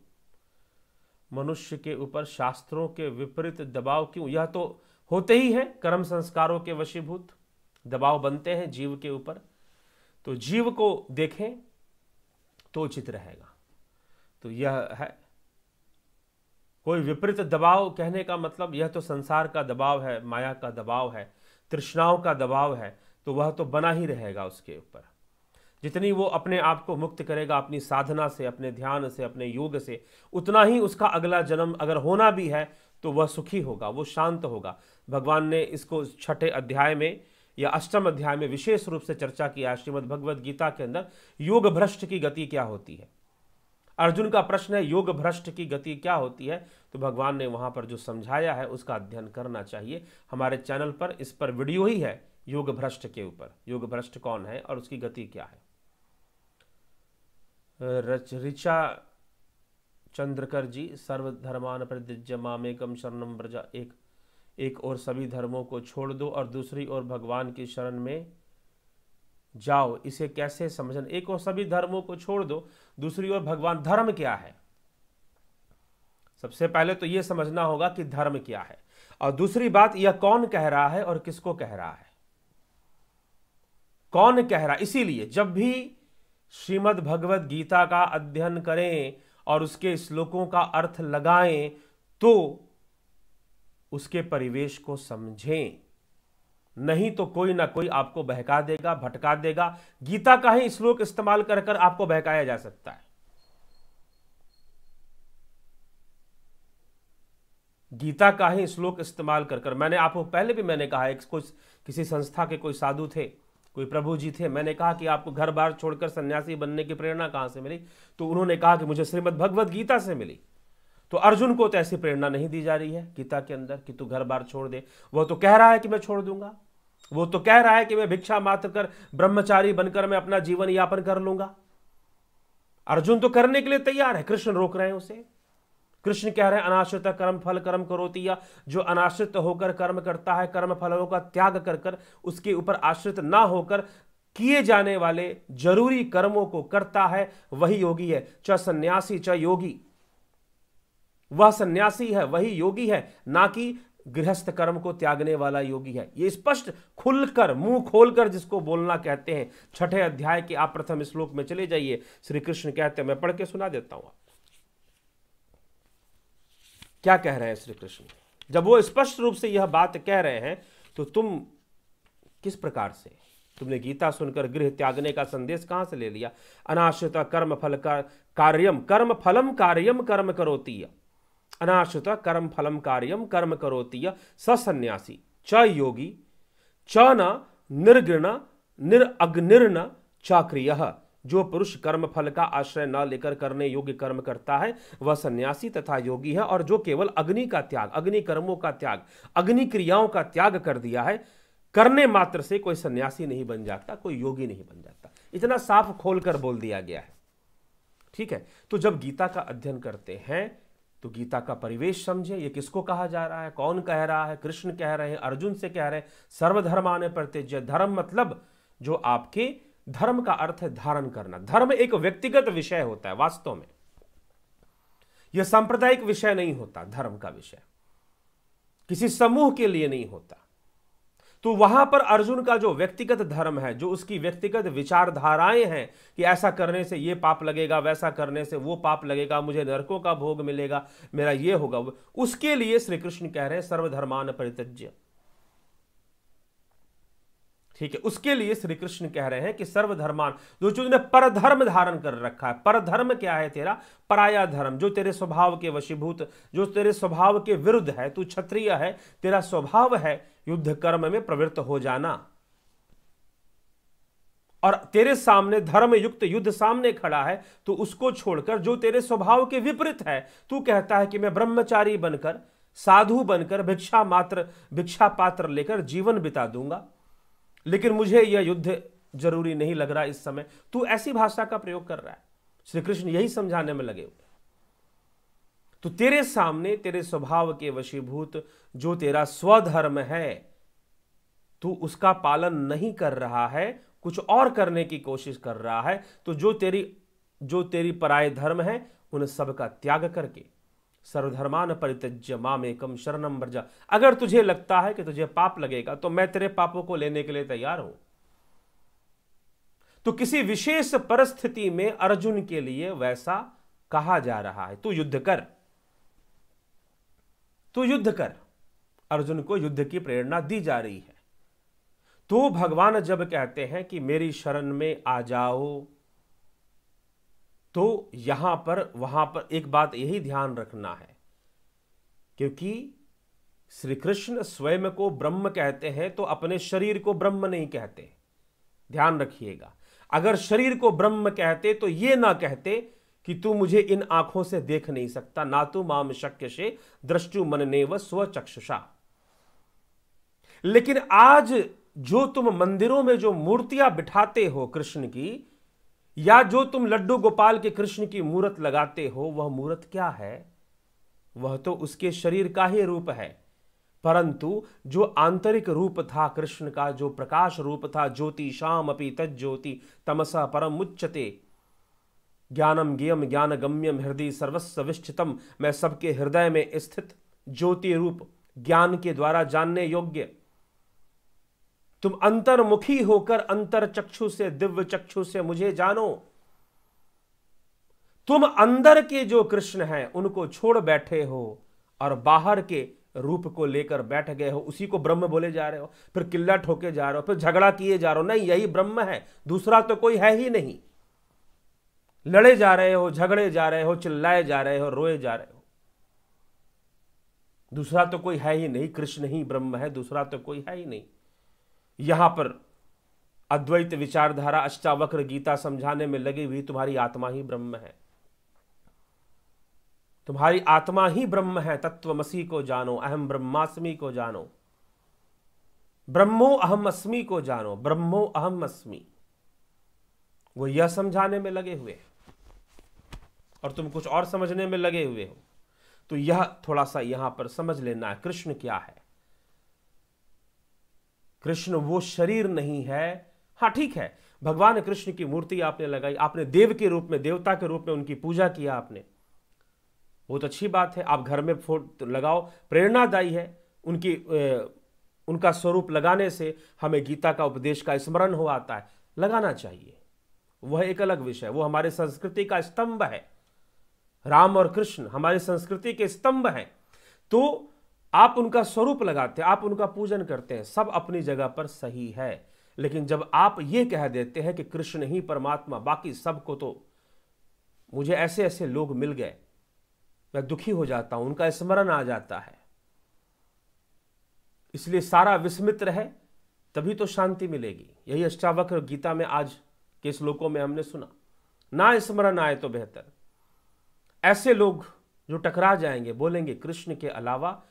मनुष्य के ऊपर शास्त्रों के विपरीत दबाव क्यों? यह तो होते ही है, कर्म संस्कारों के वशीभूत दबाव बनते हैं जीव के ऊपर। तो जीव को देखें तो उचित रहेगा। तो यह है, कोई विपरीत दबाव कहने का मतलब यह तो संसार का दबाव है, माया का दबाव है, तृष्णाओं का दबाव है, तो वह तो बना ही रहेगा उसके ऊपर। जितनी वो अपने आप को मुक्त करेगा अपनी साधना से, अपने ध्यान से, अपने योग से, उतना ही उसका अगला जन्म अगर होना भी है तो वह सुखी होगा, वो शांत होगा। भगवान ने इसको 6ठे अध्याय में या 8वें अध्याय में विशेष रूप से चर्चा किया। श्रीमद् भगवद गीता के अंदर योग भ्रष्ट की गति क्या होती है। अर्जुन का प्रश्न है योग भ्रष्ट की गति क्या होती है, तो भगवान ने वहां पर जो समझाया है उसका अध्ययन करना चाहिए। हमारे चैनल पर इस पर वीडियो ही है योग भ्रष्ट के ऊपर, योग भ्रष्ट कौन है और उसकी गति क्या है। ऋचा चंद्रकर जी, सर्वधर्मान परित्यज्य मामेकम शरणम व्रज। एक और सभी धर्मों को छोड़ दो और दूसरी ओर भगवान की शरण में जाओ, इसे कैसे समझना? एक और सभी धर्मों को छोड़ दो, दूसरी ओर भगवान, धर्म क्या है? सबसे पहले तो यह समझना होगा कि धर्म क्या है, और दूसरी बात यह कौन कह रहा है और किसको कह रहा है, कौन कह रहा है। इसीलिए जब भी श्रीमद् भगवद गीता का अध्ययन करें और उसके श्लोकों का अर्थ लगाएं तो उसके परिवेश को समझें, नहीं तो कोई ना कोई आपको बहका देगा, भटका देगा। गीता का ही श्लोक इस्तेमाल कर कर आपको बहकाया जा सकता है। गीता का ही श्लोक इस्तेमाल कर कर, मैंने आपको पहले भी मैंने कहा, एक किसी संस्था के कोई साधु थे, कोई प्रभु जी थे, मैंने कहा कि आपको घर बार छोड़कर सन्यासी बनने की प्रेरणा कहां से मिली? तो उन्होंने कहा कि मुझे श्रीमद् भगवद गीता से मिली। तो अर्जुन को तो ऐसी प्रेरणा नहीं दी जा रही है गीता के अंदर कि तू घर बार छोड़ दे। वह तो कह रहा है कि मैं छोड़ दूंगा, वो तो कह रहा है कि मैं भिक्षा मात्र कर ब्रह्मचारी बनकर मैं अपना जीवन यापन कर लूंगा। अर्जुन तो करने के लिए तैयार है, कृष्ण रोक रहे हैं उसे। कृष्ण कह रहे हैं अनाश्रित कर्म फल कर्म करोति, या जो अनाश्रित होकर कर्म करता है, कर्म फलों का त्याग कर कर उसके ऊपर आश्रित ना होकर किए जाने वाले जरूरी कर्मों को करता है, वही योगी है। च सन्यासी च योगी, वह सन्यासी है, वही योगी है, ना कि गृहस्थ कर्म को त्यागने वाला योगी है। ये स्पष्ट खुलकर मुंह खोलकर जिसको बोलना कहते हैं। 6 अध्याय के आप प्रथम श्लोक में चले जाइए, श्री कृष्ण कहते हैं, मैं पढ़ के सुना देता हूं। क्या कह रहे हैं श्री कृष्ण? जब वो स्पष्ट रूप से यह बात कह रहे हैं तो तुम किस प्रकार से, तुमने गीता सुनकर गृह त्यागने का संदेश कहां से ले लिया? अनाश्रित कर्म फल कार्यम कर्म फलम कार्यम कर्म करोति, अनाश्रित कर्म फलम कार्यम कर्म करोति स सन्यासी च योगी च न निर्गृण निरअग्निर्न चाक्रियः। जो पुरुष कर्म फल का आश्रय न लेकर करने योग्य कर्म करता है वह सन्यासी तथा योगी है। और जो केवल अग्नि का त्याग, अग्नि कर्मों का त्याग, अग्नि क्रियाओं का त्याग कर दिया है, करने मात्र से कोई सन्यासी नहीं बन जाता, कोई योगी नहीं बन जाता। इतना साफ खोलकर बोल दिया गया है। ठीक है, तो जब गीता का अध्ययन करते हैं तो गीता का परिवेश समझे। ये किसको कहा जा रहा है, कौन कह रहा है? कृष्ण कह रहे हैं, अर्जुन से कह रहे हैं, सर्वधर्माने परित्यज्य। धर्म मतलब जो आपके, धर्म का अर्थ है धारण करना। धर्म एक व्यक्तिगत विषय होता है, वास्तव में यह सांप्रदायिक विषय नहीं होता। धर्म का विषय किसी समूह के लिए नहीं होता। तो वहां पर अर्जुन का जो व्यक्तिगत धर्म है, जो उसकी व्यक्तिगत विचारधाराएं हैं कि ऐसा करने से ये पाप लगेगा, वैसा करने से वो पाप लगेगा, मुझे नरकों का भोग मिलेगा, मेरा ये होगा, उसके लिए श्री कृष्ण कह रहे हैं सर्वधर्मान परित्यज्य। ठीक है, उसके लिए श्री कृष्ण कह रहे हैं कि सर्वधर्मान, जो तुमने परधर्म धारण कर रखा है। परधर्म क्या है? तेरा पराया धर्म, जो तेरे स्वभाव के वशीभूत, जो तेरे स्वभाव के विरुद्ध है। तू क्षत्रिय है, तेरा स्वभाव है युद्ध कर्म में प्रवृत्त हो जाना, और तेरे सामने धर्म युक्त युद्ध सामने खड़ा है, तो उसको छोड़कर जो तेरे स्वभाव के विपरीत है, तू कहता है कि मैं ब्रह्मचारी बनकर, साधु बनकर, भिक्षा पात्र लेकर जीवन बिता दूंगा, लेकिन मुझे यह युद्ध जरूरी नहीं लग रहा इस समय। तू ऐसी भाषा का प्रयोग कर रहा है। श्री कृष्ण यही समझाने में लगे हुए। तो तेरे सामने तेरे स्वभाव के वशीभूत जो तेरा स्वधर्म है, तू उसका पालन नहीं कर रहा है, कुछ और करने की कोशिश कर रहा है। तो जो तेरी पराय धर्म है, उन सब का त्याग करके सर्वधर्मान परित्यज्य मामेकम शरणम व्रज। अगर तुझे लगता है कि तुझे पाप लगेगा तो मैं तेरे पापों को लेने के लिए तैयार हूं। तो किसी विशेष परिस्थिति में अर्जुन के लिए वैसा कहा जा रहा है, तू युद्ध कर, तू युद्ध कर। अर्जुन को युद्ध की प्रेरणा दी जा रही है। तो भगवान जब कहते हैं कि मेरी शरण में आ जाओ, तो यहां पर वहां पर एक बात यही ध्यान रखना है, क्योंकि श्री कृष्ण स्वयं को ब्रह्म कहते हैं तो अपने शरीर को ब्रह्म नहीं कहते। ध्यान रखिएगा, अगर शरीर को ब्रह्म कहते तो ये ना कहते कि तू मुझे इन आंखों से देख नहीं सकता, ना तू माम शक्य से द्रष्टु मननेव स्वचक्षुषा। लेकिन आज जो तुम मंदिरों में जो मूर्तियां बिठाते हो कृष्ण की, या जो तुम लड्डू गोपाल के कृष्ण की मूर्त लगाते हो, वह मूर्त क्या है? वह तो उसके शरीर का ही रूप है। परंतु जो आंतरिक रूप था कृष्ण का, जो प्रकाश रूप था, ज्योति शाम अपि तज्ज्योति तमसा परम मुच्यते, ज्ञानम ज्ञेयम ज्ञान गम्यम हृदय सर्वस्व विष्ठितम। मैं सबके हृदय में स्थित ज्योति रूप, ज्ञान के द्वारा जानने योग्य। तुम अंतर्मुखी होकर अंतर चक्षु से, दिव्य चक्षु से मुझे जानो। तुम अंदर के जो कृष्ण हैं उनको छोड़ बैठे हो और बाहर के रूप को लेकर बैठ गए हो, उसी को ब्रह्म बोले जा रहे हो, फिर किल्ला ठोके जा रहे हो, फिर झगड़ा किए जा रहे हो। नहीं, यही ब्रह्म है, दूसरा तो कोई है ही नहीं। लड़े जा रहे हो, झगड़े जा रहे हो, चिल्लाए जा रहे हो, रोए जा रहे हो, दूसरा तो कोई है ही नहीं। कृष्ण ही ब्रह्म है, दूसरा तो कोई है ही नहीं। यहां पर अद्वैत विचारधारा अष्टावक्र गीता समझाने में लगी हुई, तुम्हारी आत्मा ही ब्रह्म है, तुम्हारी आत्मा ही ब्रह्म है। तत्वमसी को जानो, अहम ब्रह्मास्मि को जानो, ब्रह्मो अहम अस्मि को जानो, ब्रह्मो अहम अस्मि। वो यह समझाने में लगे हुए हैं। और तुम कुछ और समझने में लगे हुए हो। तो यह थोड़ा सा यहां पर समझ लेना है, कृष्ण क्या है। कृष्ण वो शरीर नहीं है। हाँ ठीक है, भगवान कृष्ण की मूर्ति आपने लगाई, आपने देव के रूप में, देवता के रूप में उनकी पूजा किया आपने, बहुत अच्छी बात है। आप घर में फोटो लगाओ, प्रेरणादायी है। उनका स्वरूप लगाने से हमें गीता का उपदेश का स्मरण हो आता है, लगाना चाहिए, वह एक अलग विषय, वो हमारी संस्कृति का स्तंभ है। राम और कृष्ण हमारी संस्कृति के स्तंभ हैं। तो आप उनका स्वरूप लगाते हैं, आप उनका पूजन करते हैं, सब अपनी जगह पर सही है। लेकिन जब आप ये कह देते हैं कि कृष्ण ही परमात्मा, बाकी सबको, तो मुझे ऐसे ऐसे लोग मिल गए, मैं दुखी हो जाता हूं, उनका स्मरण आ जाता है। इसलिए सारा विस्मित रहे तभी तो शांति मिलेगी। यही अष्टावक्र गीता में आज के श्लोकों में हमने सुना। ना स्मरण आए तो बेहतर। ऐसे लोग जो टकरा जाएंगे, बोलेंगे कृष्ण के अलावा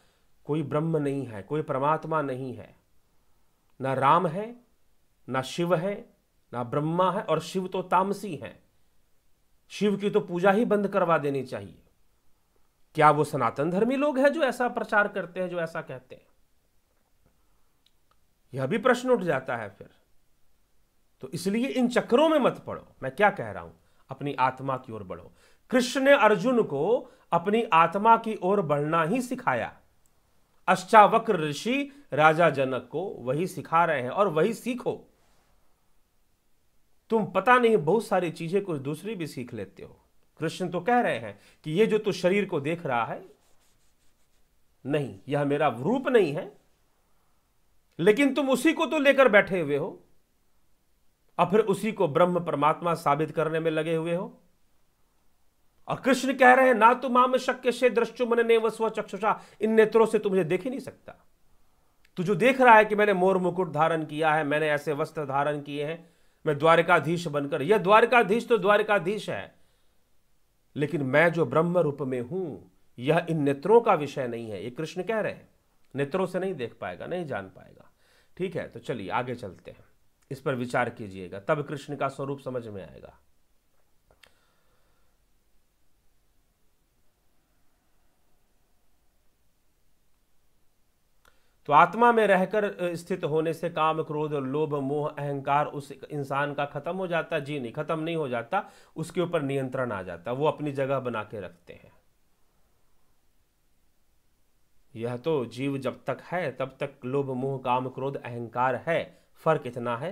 कोई ब्रह्म नहीं है, कोई परमात्मा नहीं है, ना राम है, ना शिव है, ना ब्रह्मा है, और शिव तो तामसी है, शिव की तो पूजा ही बंद करवा देनी चाहिए। क्या वो सनातन धर्मी लोग हैं जो ऐसा प्रचार करते हैं, जो ऐसा कहते हैं? यह भी प्रश्न उठ जाता है फिर। तो इसलिए इन चक्रों में मत पड़ो। मैं क्या कह रहा हूं, अपनी आत्मा की ओर बढ़ो। कृष्ण ने अर्जुन को अपनी आत्मा की ओर बढ़ना ही सिखाया। अष्टावक्र ऋषि राजा जनक को वही सिखा रहे हैं, और वही सीखो। तुम पता नहीं बहुत सारी चीजें कुछ दूसरी भी सीख लेते हो। कृष्ण तो कह रहे हैं कि ये जो तू शरीर को देख रहा है, नहीं, यह मेरा रूप नहीं है, लेकिन तुम उसी को तो लेकर बैठे हुए हो, और फिर उसी को ब्रह्म परमात्मा साबित करने में लगे हुए हो। और कृष्ण कह रहे हैं, ना तो माम शक्य से द्रष्टुमन ने वस्व चक्षुषा, इन नेत्रों से तू मुझे देख ही नहीं सकता। तू जो देख रहा है कि मैंने मोर मुकुट धारण किया है, मैंने ऐसे वस्त्र धारण किए हैं, मैं द्वारकाधीश बनकर, यह द्वारकाधीश तो द्वारकाधीश है, लेकिन मैं जो ब्रह्म रूप में हूं, यह इन नेत्रों का विषय नहीं है। ये कृष्ण कह रहे हैं, नेत्रों से नहीं देख पाएगा, नहीं जान पाएगा। ठीक है, तो चलिए आगे चलते हैं, इस पर विचार कीजिएगा, तब कृष्ण का स्वरूप समझ में आएगा। तो आत्मा में रहकर स्थित होने से काम, क्रोध, लोभ, मोह, अहंकार उस इंसान का खत्म हो जाता है? जी नहीं, खत्म नहीं हो जाता, उसके ऊपर नियंत्रण आ जाता, वो अपनी जगह बना के रखते हैं। यह तो जीव जब तक है तब तक लोभ, मोह, काम, क्रोध, अहंकार है। फर्क इतना है,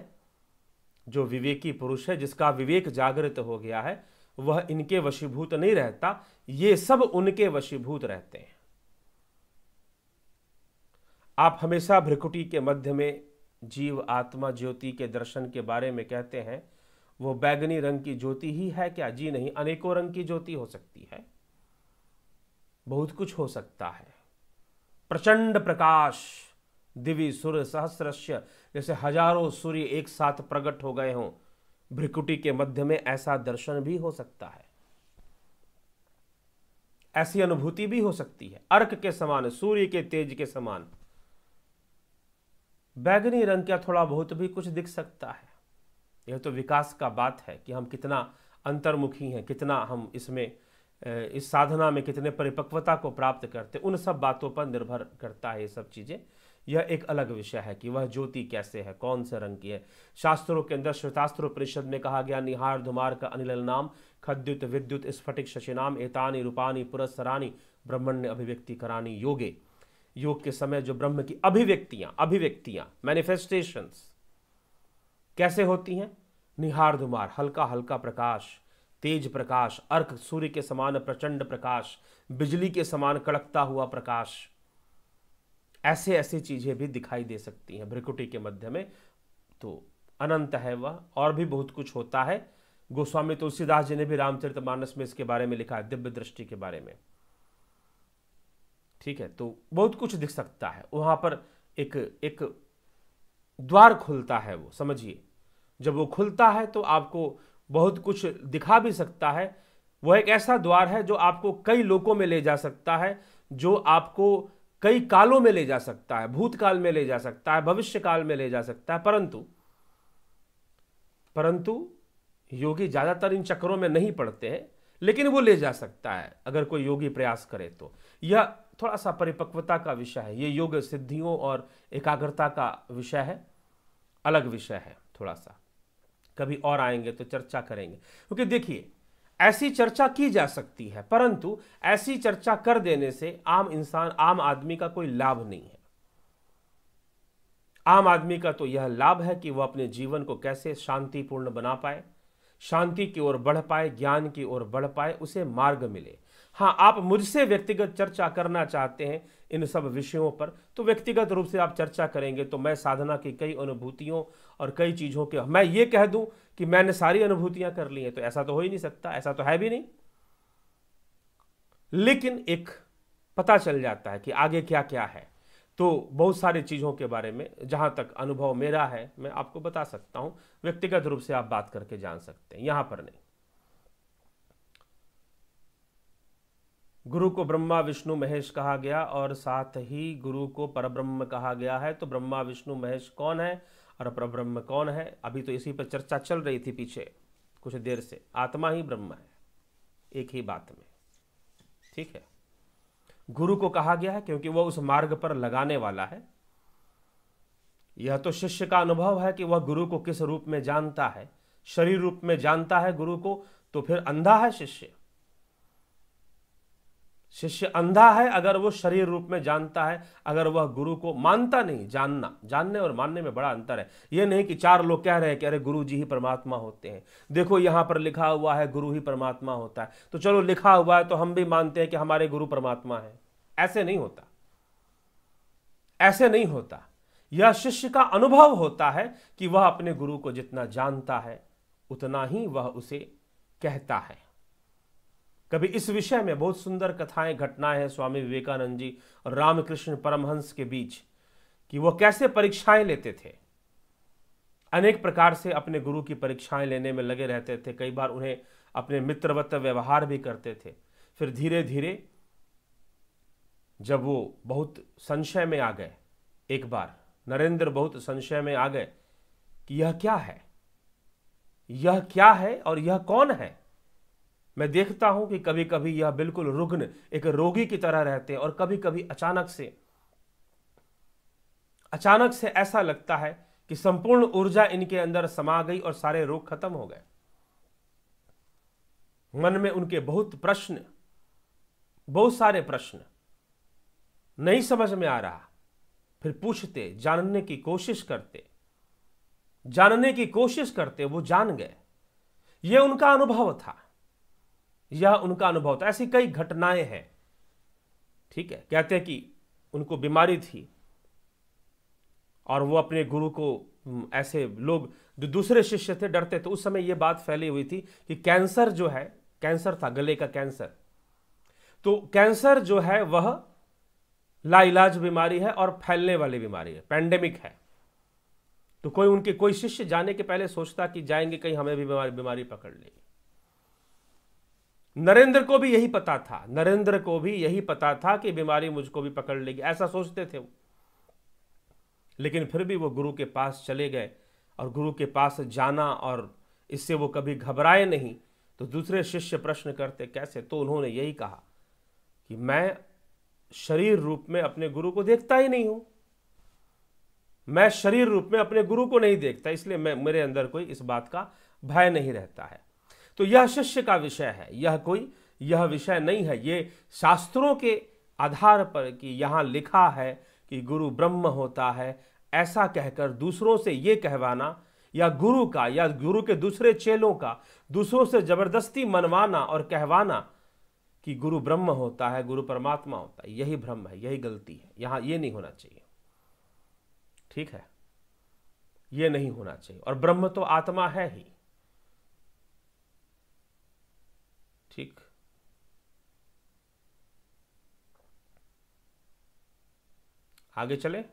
जो विवेकी पुरुष है, जिसका विवेक जागृत हो गया है, वह इनके वशीभूत नहीं रहता, ये सब उनके वशीभूत रहते हैं। आप हमेशा भ्रिकुटी के मध्य में जीव आत्मा ज्योति के दर्शन के बारे में कहते हैं, वो बैगनी रंग की ज्योति ही है क्या? जी नहीं, अनेकों रंग की ज्योति हो सकती है, बहुत कुछ हो सकता है। प्रचंड प्रकाश, दिव्य सूर्य सहस्रस्य, जैसे हजारों सूर्य एक साथ प्रकट हो गए हों, भ्रिकुटी के मध्य में ऐसा दर्शन भी हो सकता है, ऐसी अनुभूति भी हो सकती है। अर्क के समान, सूर्य के तेज के समान बैगनी रंग का थोड़ा बहुत भी कुछ दिख सकता है। यह तो विकास का बात है कि हम कितना अंतर्मुखी हैं, कितना हम इसमें, इस साधना में कितने परिपक्वता को प्राप्त करते, उन सब बातों पर निर्भर करता है ये सब चीज़ें। यह एक अलग विषय है कि वह ज्योति कैसे है, कौन से रंग की है। शास्त्रों के अंदर श्वेतास्त्रोपनिषद में कहा गया, निहार धुमार का अनिल नाम, खद्युत विद्युत स्फटिक शशिनाम, एतानी रूपानी पुरस्सरानी ब्रह्मण्य अभिव्यक्ति करानी योगे। योग के समय जो ब्रह्म की अभिव्यक्तियां मैनिफेस्टेशंस कैसे होती हैं? निहार धुमार, हल्का हल्का प्रकाश, तेज प्रकाश, अर्क सूर्य के समान प्रचंड प्रकाश, बिजली के समान कड़कता हुआ प्रकाश, ऐसे ऐसी चीजें भी दिखाई दे सकती हैं भ्रिकुटी के मध्य में। तो अनंत है वह, और भी बहुत कुछ होता है। गोस्वामी तुलसीदास जी ने भी रामचरितमानस में इसके बारे में लिखा है, दिव्य दृष्टि के बारे में। ठीक है, तो बहुत कुछ दिख सकता है वहां पर। एक द्वार खुलता है, वो समझिए, जब वो खुलता है तो आपको बहुत कुछ दिखा भी सकता है। वह एक ऐसा द्वार है जो आपको कई लोकों में ले जा सकता है, जो आपको कई कालों में ले जा सकता है, भूतकाल में ले जा सकता है, भविष्य काल में ले जा सकता है। परंतु योगी ज्यादातर इन चक्रों में नहीं पड़ते हैं, लेकिन वो ले जा सकता है अगर कोई योगी प्रयास करे तो। यह थोड़ा सा परिपक्वता का विषय है, ये योग सिद्धियों और एकाग्रता का विषय है, अलग विषय है थोड़ा सा। कभी और आएंगे तो चर्चा करेंगे, क्योंकि देखिए ऐसी चर्चा की जा सकती है, परंतु ऐसी चर्चा कर देने से आम इंसान, आम आदमी का कोई लाभ नहीं है। आम आदमी का तो यह लाभ है कि वह अपने जीवन को कैसे शांतिपूर्ण बना पाए, शांति की ओर बढ़ पाए, ज्ञान की ओर बढ़ पाए, उसे मार्ग मिले। हाँ, आप मुझसे व्यक्तिगत चर्चा करना चाहते हैं इन सब विषयों पर, तो व्यक्तिगत रूप से आप चर्चा करेंगे तो मैं साधना की कई अनुभूतियों और कई चीज़ों के, मैं ये कह दूं कि मैंने सारी अनुभूतियां कर ली हैं, तो ऐसा तो हो ही नहीं सकता, ऐसा तो है भी नहीं। लेकिन एक पता चल जाता है कि आगे क्या क्या है। तो बहुत सारी चीज़ों के बारे में जहाँ तक अनुभव मेरा है मैं आपको बता सकता हूँ, व्यक्तिगत रूप से आप बात करके जान सकते हैं, यहाँ पर नहीं। गुरु को ब्रह्मा विष्णु महेश कहा गया और साथ ही गुरु को परब्रह्म कहा गया है। तो ब्रह्मा विष्णु महेश कौन है और परब्रह्म कौन है? अभी तो इसी पर चर्चा चल रही थी पीछे कुछ देर से। आत्मा ही ब्रह्म है, एक ही बात में, ठीक है। गुरु को कहा गया है क्योंकि वह उस मार्ग पर लगाने वाला है। यह तो शिष्य का अनुभव है कि वह गुरु को किस रूप में जानता है। शरीर रूप में जानता है गुरु को तो फिर अंधा है शिष्य। शिष्य अंधा है अगर वो शरीर रूप में जानता है, अगर वह गुरु को मानता नहीं। जानना, जानने और मानने में बड़ा अंतर है। यह नहीं कि चार लोग कह रहे हैं कि अरे गुरु जी ही परमात्मा होते हैं, देखो यहां पर लिखा हुआ है गुरु ही परमात्मा होता है, तो चलो लिखा हुआ है तो हम भी मानते हैं कि हमारे गुरु परमात्मा है। ऐसे नहीं होता, ऐसे नहीं होता। यह शिष्य का अनुभव होता है कि वह अपने गुरु को जितना जानता है उतना ही वह उसे कहता है। कभी इस विषय में बहुत सुंदर कथाएं, घटनाएं हैं स्वामी विवेकानंद जी और रामकृष्ण परमहंस के बीच, कि वह कैसे परीक्षाएं लेते थे। अनेक प्रकार से अपने गुरु की परीक्षाएं लेने में लगे रहते थे। कई बार उन्हें अपने मित्रवत व्यवहार भी करते थे। फिर धीरे धीरे जब वो बहुत संशय में आ गए, एक बार नरेंद्र बहुत संशय में आ गए कि यह क्या है, यह क्या है और यह कौन है। मैं देखता हूं कि कभी कभी यह बिल्कुल रुग्ण, एक रोगी की तरह रहते हैं और कभी कभी अचानक से ऐसा लगता है कि संपूर्ण ऊर्जा इनके अंदर समा गई और सारे रोग खत्म हो गए। मन में उनके बहुत प्रश्न, बहुत सारे प्रश्न, नहीं समझ में आ रहा। फिर पूछते, जानने की कोशिश करते, वो जान गए। यह उनका अनुभव था, यह उनका अनुभव था। ऐसी कई घटनाएं हैं, ठीक है। कहते हैं कि उनको बीमारी थी और वो अपने गुरु को, ऐसे लोग जो दूसरे शिष्य थे डरते थे। उस समय यह बात फैली हुई थी कि कैंसर जो है, कैंसर था, गले का कैंसर। तो कैंसर जो है वह लाइलाज बीमारी है और फैलने वाली बीमारी है, पैंडेमिक है। तो कोई शिष्य जाने के पहले सोचता कि जाएंगे कहीं हमें भी बीमारी पकड़ लेगी। नरेंद्र को भी यही पता था कि बीमारी मुझको भी पकड़ लेगी, ऐसा सोचते थे वो। लेकिन फिर भी वो गुरु के पास चले गए और गुरु के पास जाना, और इससे वो कभी घबराए नहीं। तो दूसरे शिष्य प्रश्न करते, कैसे? तो उन्होंने यही कहा कि मैं शरीर रूप में अपने गुरु को देखता ही नहीं हूं, मैं शरीर रूप में अपने गुरु को नहीं देखता, इसलिए मेरे अंदर कोई इस बात का भय नहीं रहता है। तो यह शिष्य का विषय है, यह विषय नहीं है। ये शास्त्रों के आधार पर कि यहां लिखा है कि गुरु ब्रह्म होता है, ऐसा कहकर दूसरों से ये कहवाना, या गुरु का या गुरु के दूसरे चेलों का दूसरों से जबरदस्ती मनवाना और कहवाना कि गुरु ब्रह्म होता है, गुरु परमात्मा होता है, यही भ्रम है, यही गलती है। यहां ये नहीं होना चाहिए, ठीक है, ये नहीं होना चाहिए। और ब्रह्म तो आत्मा है ही, ठीक। आगे चले।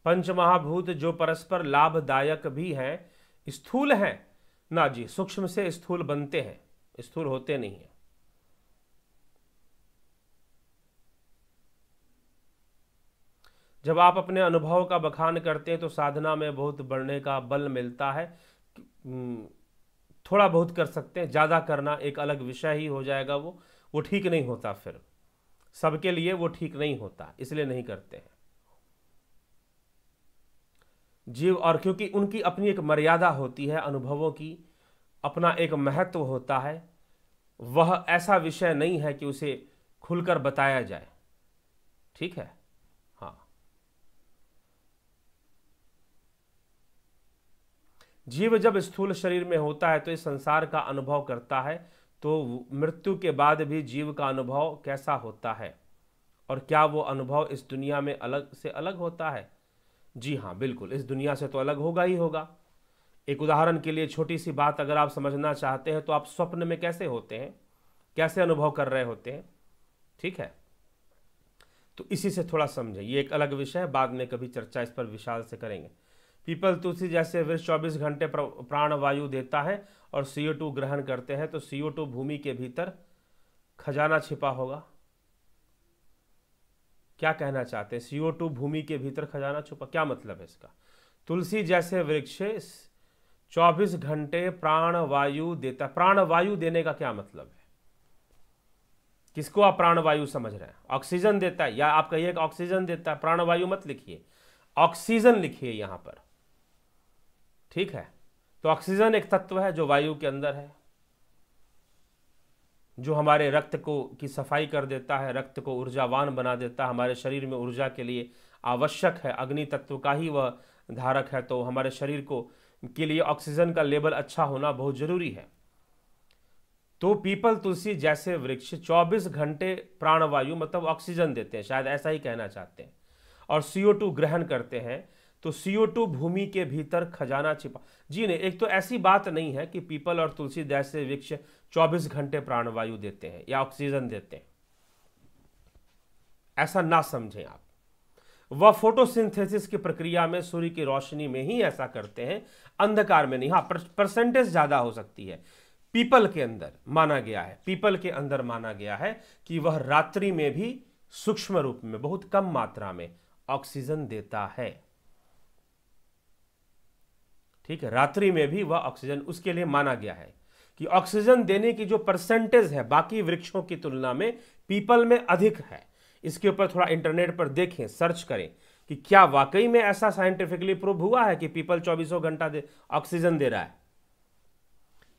पंचमहाभूत जो परस्पर लाभदायक भी हैं, स्थूल हैं ना जी, सूक्ष्म से स्थूल बनते हैं, स्थूल होते नहीं हैं। जब आप अपने अनुभव का बखान करते हैं तो साधना में बहुत बढ़ने का बल मिलता है। थोड़ा बहुत कर सकते हैं, ज़्यादा करना एक अलग विषय ही हो जाएगा। वो ठीक नहीं होता, फिर सबके लिए वो ठीक नहीं होता, इसलिए नहीं करते हैं जीव। और क्योंकि उनकी अपनी एक मर्यादा होती है, अनुभवों की अपना एक महत्व होता है, वह ऐसा विषय नहीं है कि उसे खुलकर बताया जाए। ठीक है, हाँ। जीव जब स्थूल शरीर में होता है तो इस संसार का अनुभव करता है, तो मृत्यु के बाद भी जीव का अनुभव कैसा होता है, और क्या वो अनुभव इस दुनिया में अलग से अलग होता है? जी हाँ, बिल्कुल, इस दुनिया से तो अलग होगा ही होगा। एक उदाहरण के लिए छोटी सी बात अगर आप समझना चाहते हैं तो आप स्वप्न में कैसे होते हैं, कैसे अनुभव कर रहे होते हैं? ठीक है, तो इसी से थोड़ा समझें, ये एक अलग विषय है, बाद में कभी चर्चा इस पर विशाल से करेंगे। पीपल तुलसी जैसे वृक्ष 24 घंटे प्राण वायु देता है और CO2 ग्रहण करते हैं, तो CO2 भूमि के भीतर खजाना छिपा होगा। क्या कहना चाहते हैं? CO2 भूमि के भीतर खजाना छुपा, क्या मतलब है इसका? तुलसी जैसे वृक्ष 24 घंटे प्राण वायु देता। प्राण वायु देने का क्या मतलब है? किसको आप प्राण वायु समझ रहे हैं? ऑक्सीजन देता है, या आप कहिए कि ऑक्सीजन देता है, प्राण वायु मत लिखिए, ऑक्सीजन लिखिए यहां पर। ठीक है, तो ऑक्सीजन एक तत्व है जो वायु के अंदर है, जो हमारे रक्त को की सफाई कर देता है, रक्त को ऊर्जावान बना देता है, हमारे शरीर में ऊर्जा के लिए आवश्यक है। अग्नि तत्व का ही वह धारक है, तो हमारे शरीर को के लिए ऑक्सीजन का लेवल अच्छा होना बहुत जरूरी है। तो पीपल तुलसी जैसे वृक्ष 24 घंटे प्राणवायु मतलब ऑक्सीजन देते हैं, शायद ऐसा ही कहना चाहते हैं, और CO2 ग्रहण करते हैं, तो CO2 भूमि के भीतर खजाना छिपा। जी नहीं, एक तो ऐसी बात नहीं है कि पीपल और तुलसी जैसे वृक्ष 24 घंटे प्राणवायु देते हैं या ऑक्सीजन देते हैं, ऐसा ना समझें आप। वह फोटोसिंथेसिस की प्रक्रिया में सूर्य की रोशनी में ही ऐसा करते हैं, अंधकार में नहीं। हाँ, परसेंटेज ज्यादा हो सकती है। पीपल के अंदर माना गया है, पीपल के अंदर माना गया है कि वह रात्रि में भी सूक्ष्म रूप में बहुत कम मात्रा में ऑक्सीजन देता है। ठीक है, रात्रि में भी वह ऑक्सीजन, उसके लिए माना गया है कि ऑक्सीजन देने की जो परसेंटेज है बाकी वृक्षों की तुलना में पीपल में अधिक है। इसके ऊपर थोड़ा इंटरनेट पर देखें, सर्च करें कि क्या वाकई में ऐसा साइंटिफिकली प्रूव हुआ है कि पीपल 24 घंटा ऑक्सीजन दे रहा है।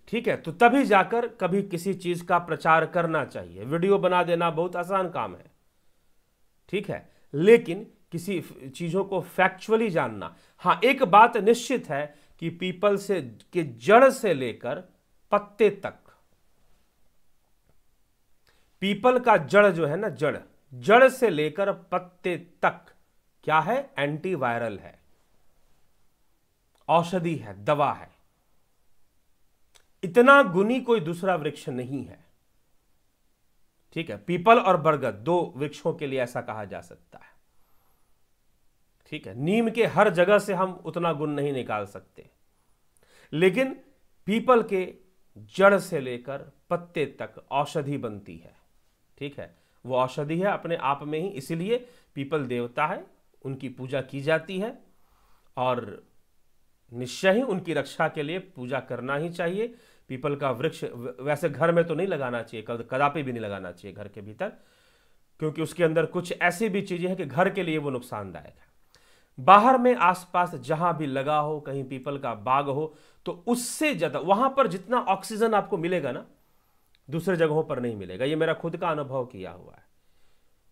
ठीक है, तो तभी जाकर कभी किसी चीज का प्रचार करना चाहिए। वीडियो बना देना बहुत आसान काम है, ठीक है, लेकिन किसी चीजों को फैक्चुअली जानना। हाँ, एक बात निश्चित है कि पीपल से के जड़ से लेकर पत्ते तक, पीपल का जड़ जो है ना, जड़ से लेकर पत्ते तक क्या है? एंटीवायरल है, औषधि है, दवा है। इतना गुणी कोई दूसरा वृक्ष नहीं है। ठीक है, पीपल और बरगद दो वृक्षों के लिए ऐसा कहा जा सकता है। ठीक है, नीम के हर जगह से हम उतना गुण नहीं निकाल सकते, लेकिन पीपल के जड़ से लेकर पत्ते तक औषधि बनती है। ठीक है, वो औषधि है अपने आप में ही, इसीलिए पीपल देवता है, उनकी पूजा की जाती है, और निश्चय ही उनकी रक्षा के लिए पूजा करना ही चाहिए। पीपल का वृक्ष वैसे घर में तो नहीं लगाना चाहिए, कदापि भी नहीं लगाना चाहिए घर के भीतर, क्योंकि उसके अंदर कुछ ऐसी भी चीजें हैं कि घर के लिए वो नुकसानदायक है। बाहर में आसपास जहां भी लगा हो, कहीं पीपल का बाग हो, तो उससे ज्यादा वहां पर जितना ऑक्सीजन आपको मिलेगा ना, दूसरे जगहों पर नहीं मिलेगा। ये मेरा खुद का अनुभव किया हुआ है।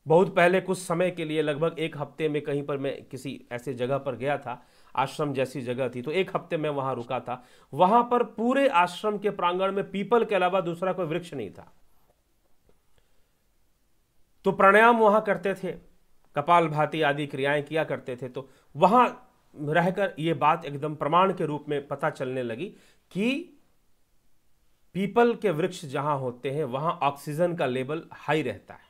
बहुत पहले कुछ समय के लिए, लगभग 1 हफ्ते में कहीं पर मैं किसी ऐसे जगह पर गया था, आश्रम जैसी जगह थी, तो 1 हफ्ते में वहां रुका था। वहां पर पूरे आश्रम के प्रांगण में पीपल के अलावा दूसरा कोई वृक्ष नहीं था। तो प्राणायाम वहां करते थे, कपालभाति आदि क्रियाएं किया करते थे। तो वहां रहकर यह बात एकदम प्रमाण के रूप में पता चलने लगी कि पीपल के वृक्ष जहां होते हैं वहां ऑक्सीजन का लेवल हाई रहता है।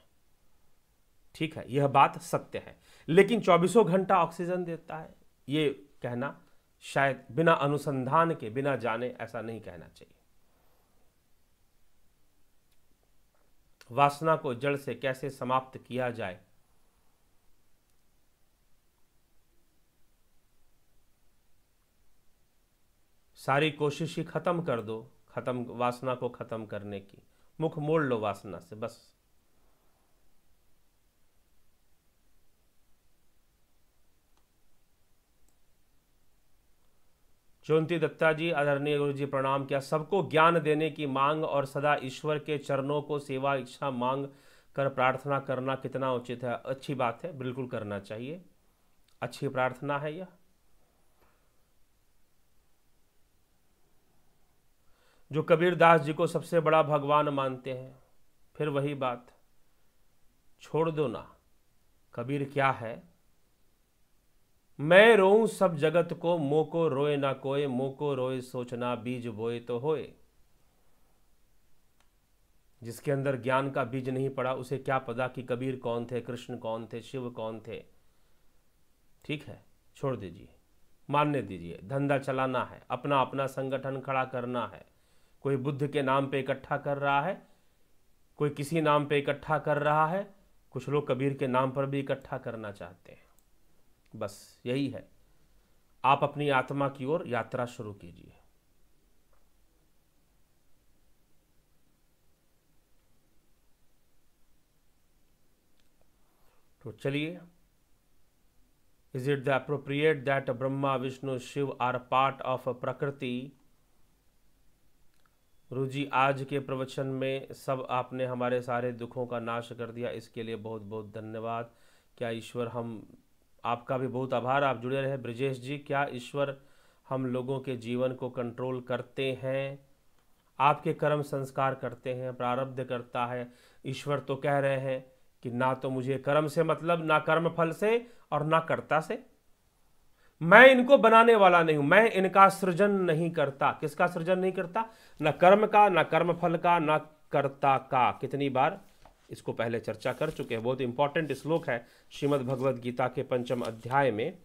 ठीक है, यह बात सत्य है, लेकिन 24 घंटा ऑक्सीजन देता है, यह कहना शायद बिना अनुसंधान के, बिना जाने ऐसा नहीं कहना चाहिए। वासना को जड़ से कैसे समाप्त किया जाए, सारी कोशिश ही खत्म कर दो, खत्म वासना को खत्म करने की, मुख मोड़ लो वासना से बस। ज्योति दत्ता जी, आदरणीय गुरु जी प्रणाम। क्या सबको ज्ञान देने की मांग और सदा ईश्वर के चरणों को सेवा इच्छा मांग कर प्रार्थना करना कितना उचित है? अच्छी बात है, बिल्कुल करना चाहिए, अच्छी प्रार्थना है यह। जो कबीरदास जी को सबसे बड़ा भगवान मानते हैं, फिर वही बात, छोड़ दो ना। कबीर क्या है? मैं रोऊं सब जगत को, मोह को रोए ना कोय, मोह को रोए सोचना, बीज बोए तो होए। जिसके अंदर ज्ञान का बीज नहीं पड़ा उसे क्या पता कि कबीर कौन थे, कृष्ण कौन थे, शिव कौन थे। ठीक है, छोड़ दीजिए, मानने दीजिए। धंधा चलाना है, अपना अपना संगठन खड़ा करना है। कोई बुद्ध के नाम पे इकट्ठा कर रहा है, कोई किसी नाम पे इकट्ठा कर रहा है, कुछ लोग कबीर के नाम पर भी इकट्ठा करना चाहते हैं। बस यही है। आप अपनी आत्मा की ओर यात्रा शुरू कीजिए। तो चलिए, is it the appropriate that Brahma Vishnu Shiva are part of prakriti? Guru जी, आज के प्रवचन में सब आपने हमारे सारे दुखों का नाश कर दिया, इसके लिए बहुत बहुत धन्यवाद। क्या ईश्वर, हम आपका भी बहुत आभार, आप जुड़े रहे। ब्रजेश जी, क्या ईश्वर हम लोगों के जीवन को कंट्रोल करते हैं? आपके कर्म संस्कार करते हैं, प्रारब्ध करता है। ईश्वर तो कह रहे हैं कि ना तो मुझे कर्म से मतलब, ना कर्म फल से और ना कर्ता से। मैं इनको बनाने वाला नहीं हूं, मैं इनका सृजन नहीं करता। किसका सृजन नहीं करता? ना कर्म का, ना कर्म फल का, ना कर्ता का। कितनी बार इसको पहले चर्चा कर चुके हैं। बहुत इंपॉर्टेंट श्लोक है श्रीमद् भगवद गीता के 5वें अध्याय में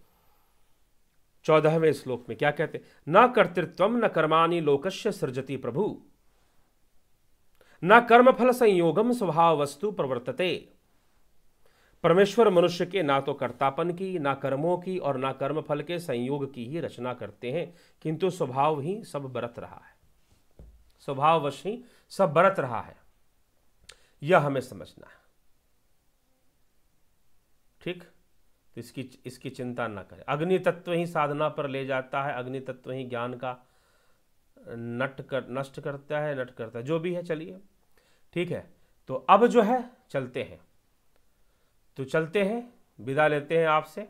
14वें श्लोक में क्या कहते? न कर्तृत्वम न कर्माणि लोकस्य सृजति प्रभु, न कर्मफल संयोगम स्वभाव वस्तु प्रवर्तते। परमेश्वर मनुष्य के ना तो कर्तापन की, ना कर्मों की और ना कर्मफल के संयोग की ही रचना करते हैं, किंतु स्वभाव ही सब बरत रहा है, स्वभाववश ही सब बरत रहा है। यह हमें समझना है। ठीक, तो इसकी चिंता ना करें। अग्नि तत्व ही साधना पर ले जाता है, अग्नि तत्व ही ज्ञान का नष्ट करता है, जो भी है। चलिए ठीक है, तो अब जो है चलते हैं, तो चलते हैं, विदा लेते हैं आपसे।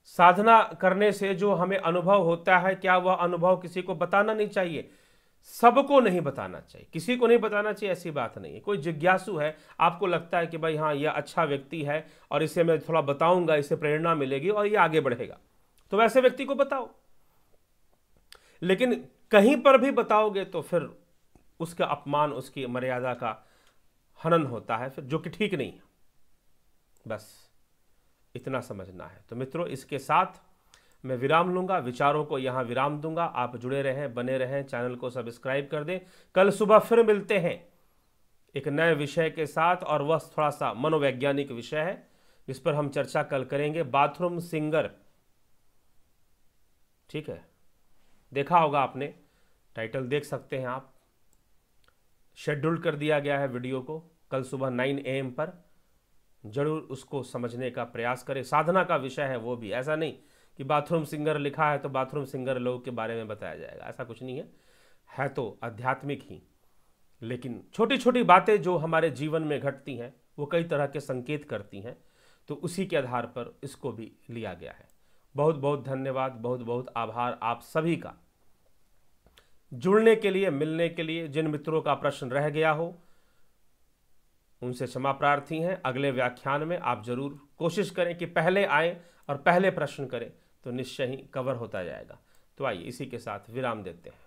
साधना करने से जो हमें अनुभव होता है, क्या वह अनुभव किसी को बताना नहीं चाहिए? सबको नहीं बताना चाहिए, किसी को नहीं बताना चाहिए, ऐसी बात नहीं है। कोई जिज्ञासु है, आपको लगता है कि भाई हाँ यह अच्छा व्यक्ति है और इसे मैं थोड़ा बताऊंगा, इससे प्रेरणा मिलेगी और ये आगे बढ़ेगा, तो वैसे व्यक्ति को बताओ। लेकिन कहीं पर भी बताओगे तो फिर उसका अपमान, उसकी मर्यादा का हनन होता है, फिर जो कि ठीक नहीं है। बस इतना समझना है। तो मित्रों, इसके साथ मैं विराम लूंगा, विचारों को यहाँ विराम दूंगा। आप जुड़े रहें, बने रहें, चैनल को सब्सक्राइब कर दें। कल सुबह फिर मिलते हैं एक नए विषय के साथ, और वह थोड़ा सा मनोवैज्ञानिक विषय है जिस पर हम चर्चा कल करेंगे, बाथरूम सिंगर। ठीक है, देखा होगा आपने, टाइटल देख सकते हैं आप। शेड्यूल कर दिया गया है वीडियो को, कल सुबह 9 AM पर। जरूर उसको समझने का प्रयास करें। साधना का विषय है वो भी, ऐसा नहीं कि बाथरूम सिंगर लिखा है तो बाथरूम सिंगर लोगों के बारे में बताया जाएगा, ऐसा कुछ नहीं है तो आध्यात्मिक ही। लेकिन छोटी छोटी बातें जो हमारे जीवन में घटती हैं वो कई तरह के संकेत करती हैं, तो उसी के आधार पर इसको भी लिया गया है। बहुत बहुत धन्यवाद, बहुत बहुत आभार आप सभी का जुड़ने के लिए, मिलने के लिए। जिन मित्रों का प्रश्न रह गया हो उनसे क्षमा प्रार्थी हैं। अगले व्याख्यान में आप जरूर कोशिश करें कि पहले आएं और पहले प्रश्न करें, तो निश्चय ही कवर होता जाएगा। तो आइए इसी के साथ विराम देते हैं।